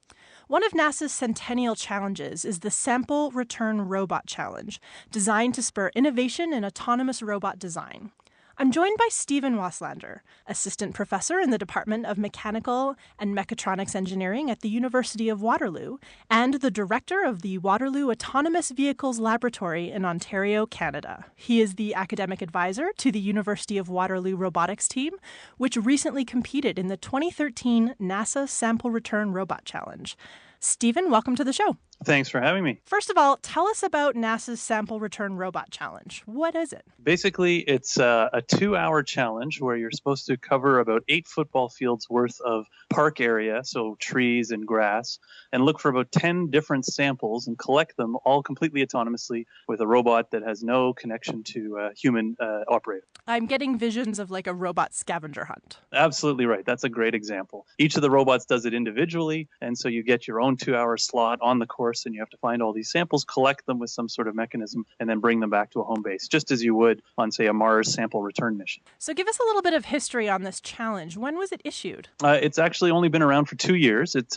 One of NASA's centennial challenges is the Sample Return Robot Challenge, designed to spur innovation in autonomous robot design. I'm joined by Steven Waslander, assistant professor in the Department of Mechanical and Mechatronics Engineering at the University of Waterloo, and the director of the Waterloo Autonomous Vehicles Laboratory in Ontario, Canada. He is the academic advisor to the University of Waterloo Robotics team, which recently competed in the 2013 NASA Sample Return Robot Challenge. Steven, welcome to the show. Thanks for having me. First of all, tell us about NASA's Sample Return Robot Challenge. What is it? Basically, it's a 2-hour challenge where you're supposed to cover about 8 football fields worth of park area, so trees and grass, and look for about 10 different samples and collect them all completely autonomously with a robot that has no connection to a human operator. I'm getting visions of like a robot scavenger hunt. Absolutely right. That's a great example. Each of the robots does it individually, and so you get your own own 2-hour slot on the course, and you have to find all these samples, collect them with some sort of mechanism, and then bring them back to a home base, just as you would on, say, a Mars sample return mission. So give us a little bit of history on this challenge. When was it issued? It's actually only been around for 2 years. It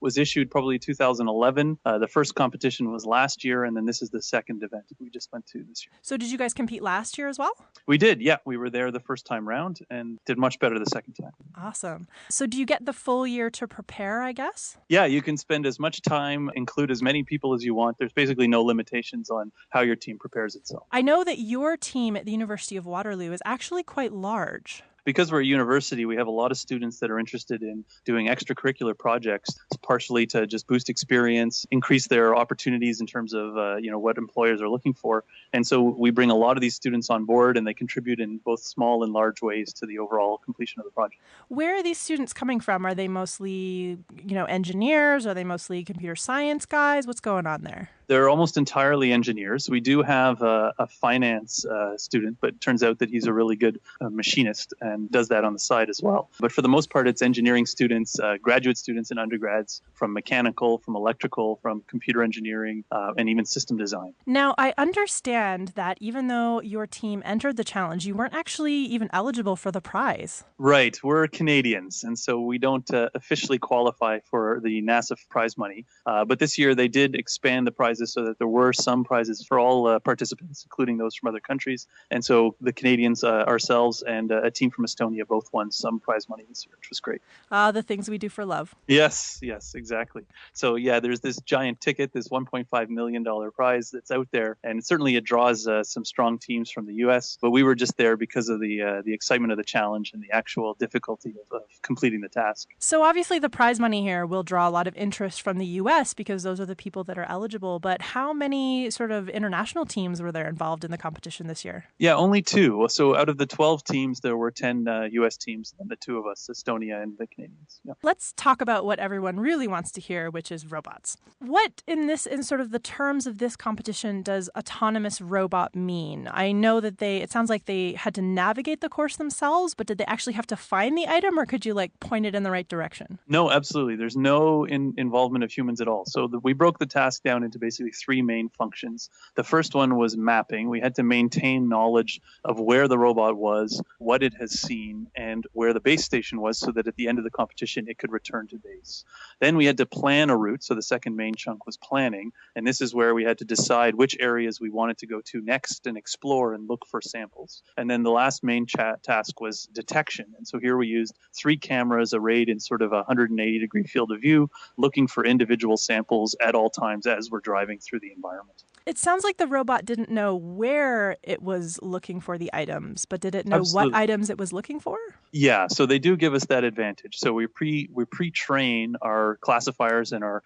was issued probably 2011. The first competition was last year, and then this is the second event we just went to this year. So did you guys compete last year as well? We did, yeah. We were there the first time round and did much better the second time. Awesome. So do you get the full year to prepare, I guess? Yeah, you can spend as much time, include as many people as you want. There's basically no limitations on how your team prepares itself. I know that your team at the University of Waterloo is actually quite large. Because we're a university, we have a lot of students that are interested in doing extracurricular projects, partially to just boost experience, increase their opportunities in terms of what employers are looking for. And so we bring a lot of these students on board, and they contribute in both small and large ways to the overall completion of the project. Where are these students coming from? Are they mostly, engineers? Are they mostly computer science guys? What's going on there? They're almost entirely engineers. We do have a finance student, but it turns out that he's a really good machinist and does that on the side as well. But for the most part, it's engineering students, graduate students and undergrads from mechanical, from electrical, from computer engineering, and even system design. Now, I understand that even though your team entered the challenge, you weren't actually even eligible for the prize. Right. We're Canadians, and so we don't officially qualify for the NASA prize money. But this year, they did expand the prizes so that there were some prizes for all participants, including those from other countries. And so the Canadians, ourselves, and a team from Estonia both won some prize money this year, which was great. The things we do for love. Yes, exactly. So yeah, there's this giant ticket, this $1.5 million prize that's out there, and certainly it draws some strong teams from the U.S., but we were just there because of the excitement of the challenge and the actual difficulty of completing the task. So obviously the prize money here will draw a lot of interest from the U.S. because those are the people that are eligible, but how many sort of international teams were there involved in the competition this year? Yeah, only 2. So out of the 12 teams, there were 10 U.S. teams, and the 2 of us, Estonia and the Canadians. Yeah. Let's talk about what everyone really wants to hear, which is robots. What in sort of the terms of this competition does autonomous robot mean? I know that it sounds like they had to navigate the course themselves, but did they actually have to find the item, or could you point it in the right direction? No, absolutely. There's no involvement of humans at all. So we broke the task down into basically 3 main functions. The first one was mapping. We had to maintain knowledge of where the robot was, what it has seen, and where the base station was, so that at the end of the competition, it could return to base. Then we had to plan a route. So the second main chunk was planning. And this is where we had to decide which areas we wanted to go to next and explore and look for samples. And then the last main task was detection. And so here we used 3 cameras arrayed in sort of a 180-degree field of view, looking for individual samples at all times as we're driving through the environment. It sounds like the robot didn't know where it was looking for the items, but did it know Absolutely. what items it was looking for? Yeah, so they do give us that advantage. So we pre-train our classifiers and our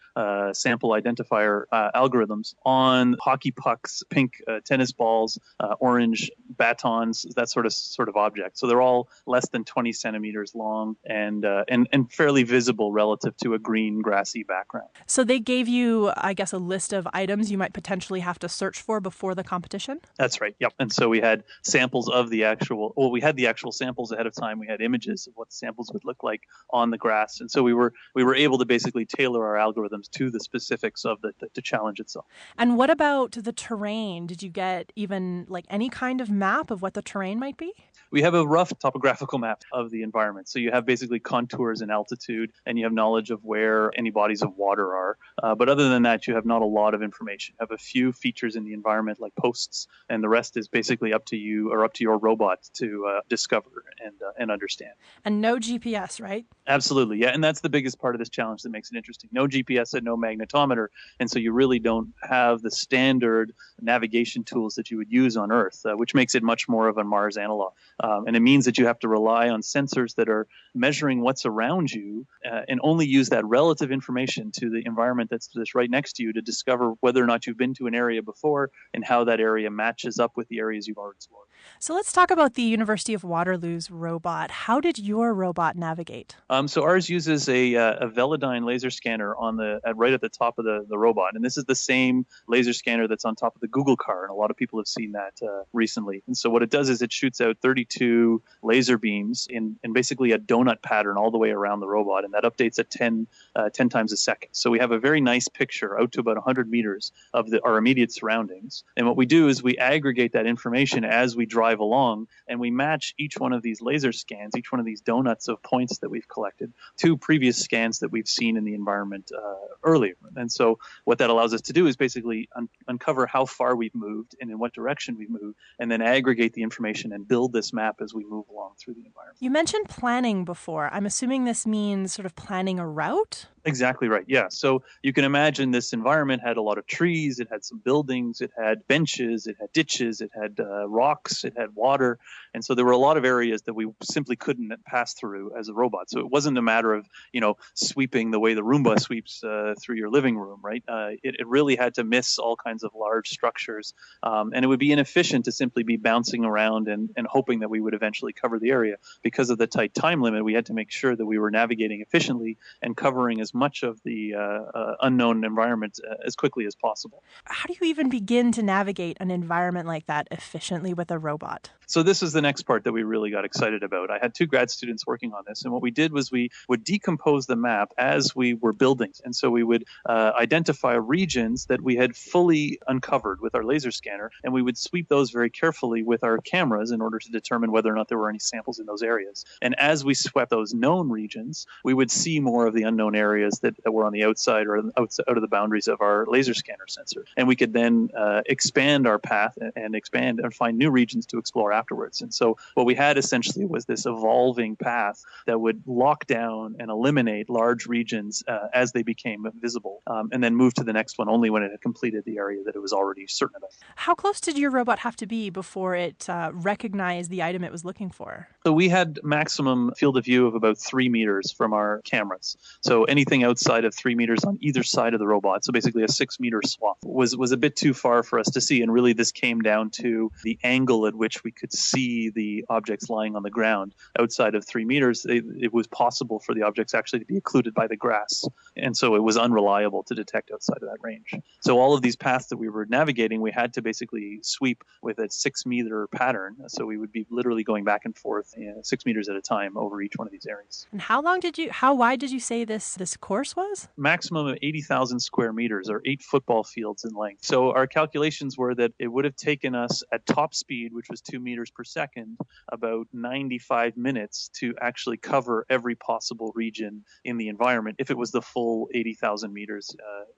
sample identifier algorithms on hockey pucks, pink tennis balls, orange batons, that sort of object. So they're all less than 20 centimeters long and fairly visible relative to a green grassy background. So they gave you, I guess, a list of items you might potentially have to search for before the competition? That's right. Yep. And so we had samples of we had the actual samples ahead of time. We had images of what the samples would look like on the grass. And so we were able to basically tailor our algorithms to the specifics of the challenge itself. And what about the terrain? Did you get even any kind of map of what the terrain might be? We have a rough topographical map of the environment. So you have basically contours and altitude, and you have knowledge of where any bodies of water are. But other than that, you have not a lot of information. You have a few features in the environment like posts, and the rest is basically up to you or up to your robot to discover and understand. And no GPS, right? Absolutely, yeah. And that's the biggest part of this challenge that makes it interesting. No GPS and no magnetometer. And so you really don't have the standard navigation tools that you would use on Earth, which makes it much more of a Mars analog. And it means that you have to rely on sensors that are measuring what's around you and only use that relative information to the environment that's right next to you to discover whether or not you've been to an area before and how that area matches up with the areas you've already explored. So let's talk about the University of Waterloo's robot. How did your robot navigate? So ours uses a Velodyne laser scanner right at the top of the robot, and this is the same laser scanner that's on top of the Google car, and a lot of people have seen that recently. And so what it does is it shoots out 32 laser beams in basically a donut pattern all the way around the robot, and that updates at 10 times a second. So we have a very nice picture out to about 100 meters of our immediate surroundings. And what we do is we aggregate that information as we drive along, and we match each one of these laser scans, each one of these donuts of points that we've collected, to previous scans that we've seen in the environment earlier. And so what that allows us to do is basically uncover how far we've moved and in what direction we've moved, and then aggregate the information and build this map as we move along through the environment. You mentioned planning before. I'm assuming this means sort of planning a route? Exactly right. Yeah. So you can imagine this environment had a lot of trees, it had some buildings, it had benches, it had ditches, it had rocks, it had water. And so there were a lot of areas that we simply couldn't pass through as a robot. So it wasn't a matter of, sweeping the way the Roomba sweeps through your living room, right? It really had to miss all kinds of large structures. And it would be inefficient to simply be bouncing around and hoping that we would eventually cover the area. Because of the tight time limit, we had to make sure that we were navigating efficiently and covering as much of the unknown environment as quickly as possible. How do you even begin to navigate an environment like that efficiently with a robot? So this is the next part that we really got excited about. I had two grad students working on this, and what we did was we would decompose the map as we were building. And so we would identify regions that we had fully uncovered with our laser scanner, and we would sweep those very carefully with our cameras in order to determine whether or not there were any samples in those areas. And as we swept those known regions, we would see more of the unknown areas that were on the outside or out of the boundaries of our laser scanner sensor. And we could then expand our path and expand and find new regions to explore afterwards. And so what we had essentially was this evolving path that would lock down and eliminate large regions as they became visible, and then move to the next one only when it had completed the area that it was already certain about. How close did your robot have to be before it recognized the item it was looking for? So we had maximum field of view of about 3 meters from our cameras. So anything outside of 3 meters on either side of the robot, so basically a 6-meter swath, was a bit too far for us to see. And really this came down to the angle at which we could see the objects lying on the ground. Outside of 3 meters, it was possible for the objects actually to be occluded by the grass. And so it was unreliable to detect outside of that range. So all of these paths that we were navigating, we had to basically sweep with a 6-meter pattern. So we would be literally going back and forth 6 meters at a time over each one of these areas. And how wide did you say this course was? Maximum of 80,000 square meters, or 8 football fields in length. So our calculations were that it would have taken us at top speed, which was 2 meters per second, about 95 minutes to actually cover every possible region in the environment if it was the full 80,000 meters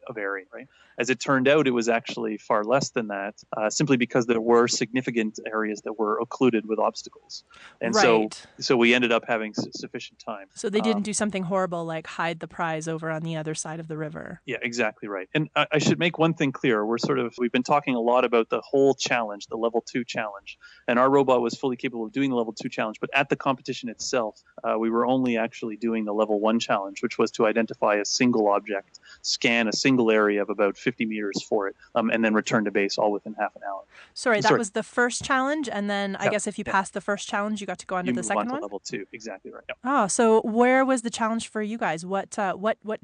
of area, right? As it turned out, it was actually far less than that, simply because there were significant areas that were occluded with obstacles. And right. so we ended up having sufficient time. So they didn't do something horrible like hide the prize over on the other side of the river. Yeah, exactly right. And I should make one thing clear. We've been talking a lot about the whole challenge, the level 2 challenge. And our robot was fully capable of doing the level 2 challenge. But at the competition itself, we were only actually doing the level 1 challenge, which was to identify a single object, scan a single area of about 50 meters for it, and then return to base all within half an hour. Sorry, that was the first challenge. And then I guess if you passed the first challenge, you got to go on to the second one? Level 2, exactly right. Yep. Oh, so where was the challenge for you guys? What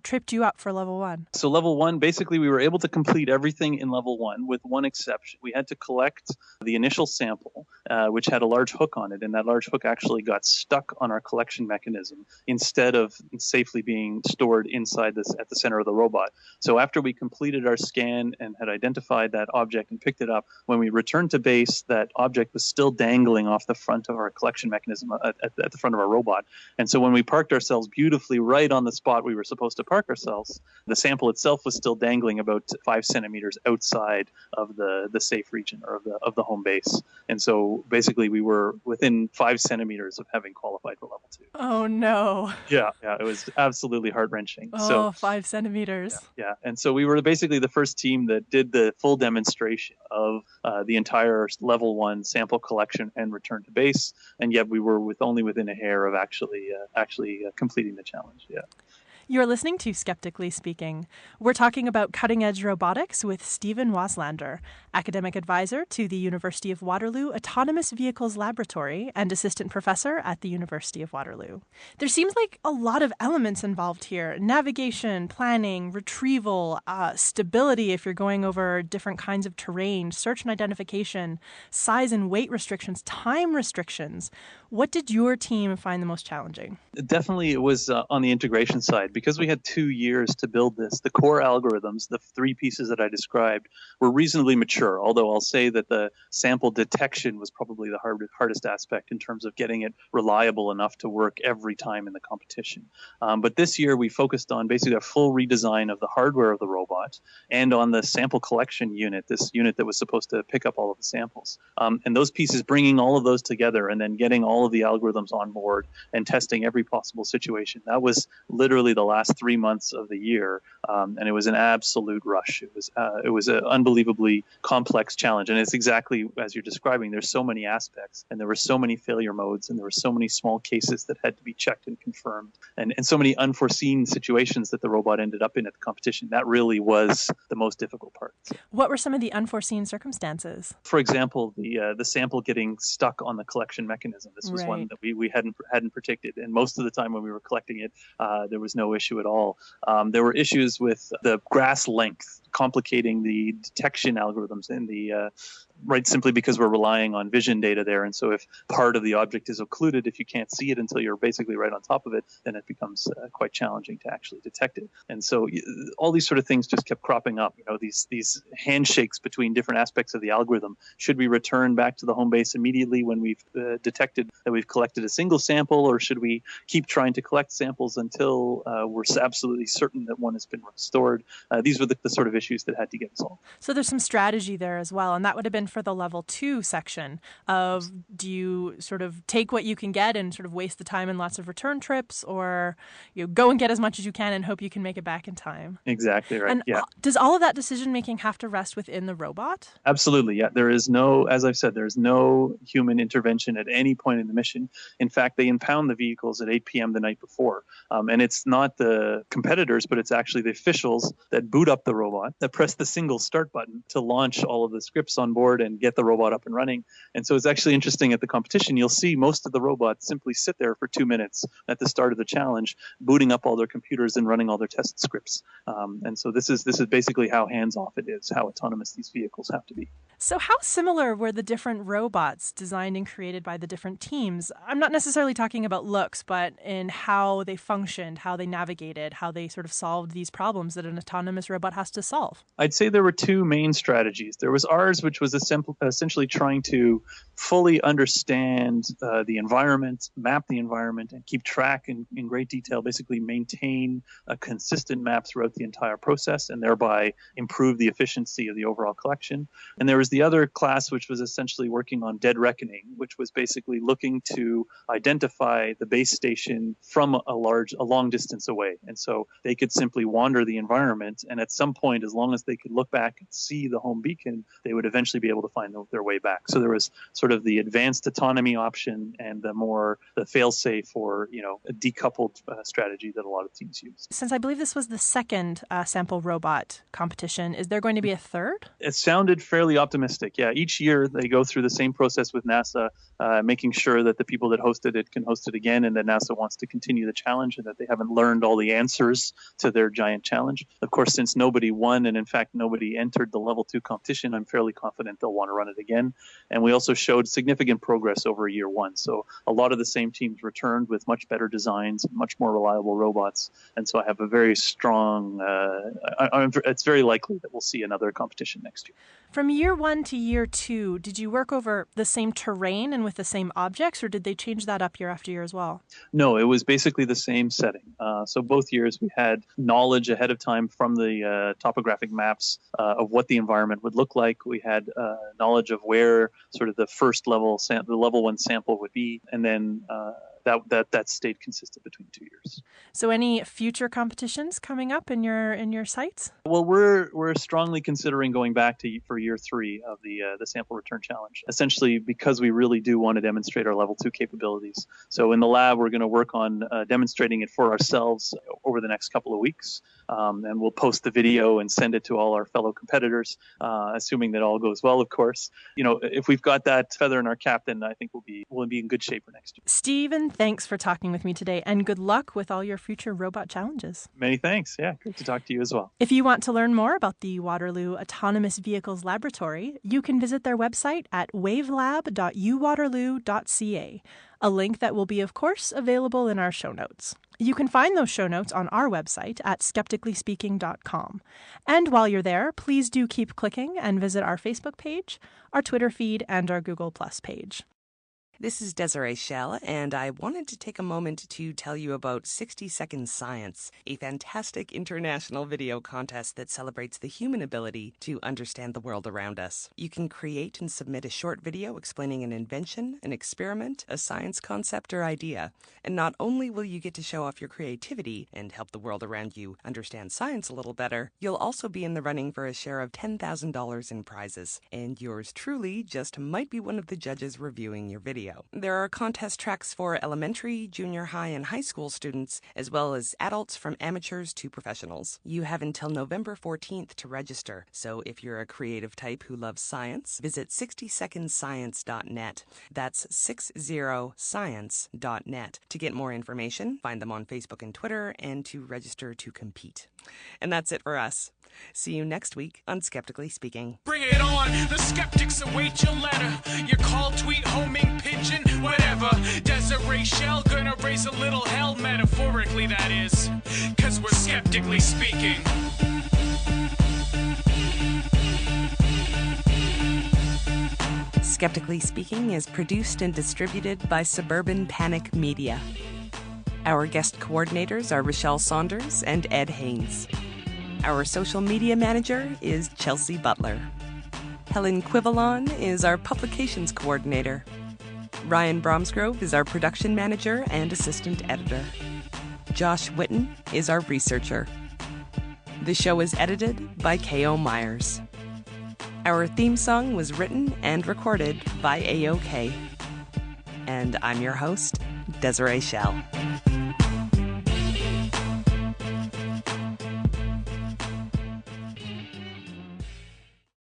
tripped you up for level 1? So level 1, basically we were able to complete everything in level 1 with one exception. We had to collect the initial sample, which had a large hook on it, and that large hook actually got stuck on our collection mechanism instead of safely being stored inside at the center of the robot. So after we completed our scan and had identified that object and picked it up, when we returned to base, that object was still dangling off the front of our collection mechanism at the front of our robot. And so when we parked ourselves beautifully right on the spot we were supposed to park ourselves, the sample itself was still dangling about 5 centimeters outside of the safe region or of the home base. And so basically we were within 5 centimeters of having qualified for level 2. Oh no. Yeah, it was absolutely heart-wrenching. Oh, 5 centimeters. Yeah. And so we were basically the first team that did the full demonstration of the entire level 1 sample collection and return to base. And yet we were only within a hair of actually completing the challenge. Yeah. You're listening to Skeptically Speaking. We're talking about cutting-edge robotics with Steven Waslander, academic advisor to the University of Waterloo Autonomous Vehicles Laboratory and assistant professor at the University of Waterloo. There seems like a lot of elements involved here: navigation, planning, retrieval, stability if you're going over different kinds of terrain, search and identification, size and weight restrictions, time restrictions. What did your team find the most challenging? Definitely it was on the integration side. Because we had 2 years to build this, the core algorithms, the 3 pieces that I described, were reasonably mature, although I'll say that the sample detection was probably the hardest aspect in terms of getting it reliable enough to work every time in the competition. But this year we focused on basically a full redesign of the hardware of the robot and on the sample collection unit, this unit that was supposed to pick up all of the samples. And those pieces, bringing all of those together and then getting all of the algorithms on board and testing every possible situation. That was literally the last 3 months of the year, and it was an absolute rush. It was an unbelievably complex challenge, and it's exactly as you're describing. There's so many aspects, and there were so many failure modes, and there were so many small cases that had to be checked and confirmed, and so many unforeseen situations that the robot ended up in at the competition. That really was the most difficult part. What were some of the unforeseen circumstances? For example, the sample getting stuck on the collection mechanism. This was one that we hadn't predicted, and most of the time when we were collecting it, there was no issue at all. There were issues with the grass length, complicating the detection algorithms in the right, simply because we're relying on vision data there. And so if part of the object is occluded, if you can't see it until you're basically right on top of it, then it becomes quite challenging to actually detect it. And so all these sort of things just kept cropping up, these handshakes between different aspects of the algorithm. Should we return back to the home base immediately when we've detected that we've collected a single sample, or should we keep trying to collect samples until we're absolutely certain that one has been restored? These were the sort of issues that had to get resolved. So there's some strategy there as well, and that would have been for the level 2 section of, do you sort of take what you can get and sort of waste the time in lots of return trips, or go and get as much as you can and hope you can make it back in time? Exactly right. And does all of that decision making have to rest within the robot? Absolutely. Yeah. There is no, as I've said, there's no human intervention at any point in the mission. In fact, they impound the vehicles at 8 p.m. the night before. And it's not the competitors, but it's actually the officials that boot up the robot, that press the single start button to launch all of the scripts on board and get the robot up and running. And so it's actually interesting at the competition, you'll see most of the robots simply sit there for 2 minutes at the start of the challenge, booting up all their computers and running all their test scripts. And so this is basically how hands-off it is, how autonomous these vehicles have to be. So how similar were the different robots designed and created by the different teams? I'm not necessarily talking about looks, but in how they functioned, how they navigated, how they sort of solved these problems that an autonomous robot has to solve. I'd say there were 2 main strategies. There was ours, which was essentially trying to fully understand the environment, map the environment, and keep track in great detail, basically maintain a consistent map throughout the entire process, and thereby improve the efficiency of the overall collection. And there was the other class, which was essentially working on dead reckoning, which was basically looking to identify the base station from a long distance away. And so they could simply wander the environment, and at some point, as long as they could look back and see the home beacon, they would eventually be able to find their way back. So there was sort of the advanced autonomy option and the fail-safe or a decoupled strategy that a lot of teams use. Since I believe this was the second sample robot competition, is there going to be a third? It sounded fairly optimistic. Yeah, each year they go through the same process with NASA, making sure that the people that hosted it can host it again, and that NASA wants to continue the challenge and that they haven't learned all the answers to their giant challenge. Of course, since nobody won and in fact nobody entered the level 2 competition, I'm fairly confident they'll want to run it again. And we also showed significant progress over year 1. So a lot of the same teams returned with much better designs, much more reliable robots. And so I have a very strong, it's very likely that we'll see another competition next year. From year 1 to year 2, did you work over the same terrain and with the same objects, or did they change that up year after year as well? No, it was basically the same setting. So both years we had knowledge ahead of time from the topographic maps of what the environment would look like. We had knowledge of where sort of the first level, the level 1 sample would be, and then that stayed consistent between 2 years. So any future competitions coming up in your sites? Well, we're strongly considering going back for year 3 of the sample return challenge, essentially because we really do want to demonstrate our level 2 capabilities. So in the lab, we're going to work on demonstrating it for ourselves over the next couple of weeks. And we'll post the video and send it to all our fellow competitors, assuming that all goes well, of course. If we've got that feather in our cap, then I think we'll be in good shape for next year. Steven, thanks for talking with me today, and good luck with all your future robot challenges. Many thanks. Yeah, great to talk to you as well. If you want to learn more about the Waterloo Autonomous Vehicles Laboratory, you can visit their website at wavelab.uwaterloo.ca, a link that will be, of course, available in our show notes. You can find those show notes on our website at skepticallyspeaking.com. And while you're there, please do keep clicking and visit our Facebook page, our Twitter feed, and our Google Plus page. This is Desiree Schell, and I wanted to take a moment to tell you about 60 Second Science, a fantastic international video contest that celebrates the human ability to understand the world around us. You can create and submit a short video explaining an invention, an experiment, a science concept or idea. And not only will you get to show off your creativity and help the world around you understand science a little better, you'll also be in the running for a share of $10,000 in prizes. And yours truly just might be one of the judges reviewing your video. There are contest tracks for elementary, junior high, and high school students, as well as adults from amateurs to professionals. You have until November 14th to register, so if you're a creative type who loves science, visit 60secondscience.net. That's 60science.net. To get more information, find them on Facebook and Twitter, and to register to compete. And that's it for us. See you next week on Skeptically Speaking. Bring it on, the skeptics await your letter. Your call, tweet, homing, pigeon, whatever. Desiree Shell gonna raise a little hell, metaphorically that is. 'Cause we're skeptically speaking. Skeptically Speaking is produced and distributed by Suburban Panic Media. Our guest coordinators are Rachelle Saunders and Ed Haynes. Our social media manager is Chelsea Butler. Helen Quivalon is our publications coordinator. Ryan Bromsgrove is our production manager and assistant editor. Josh Witten is our researcher. The show is edited by K.O. Myers. Our theme song was written and recorded by AOK. And I'm your host, Desiree Schell.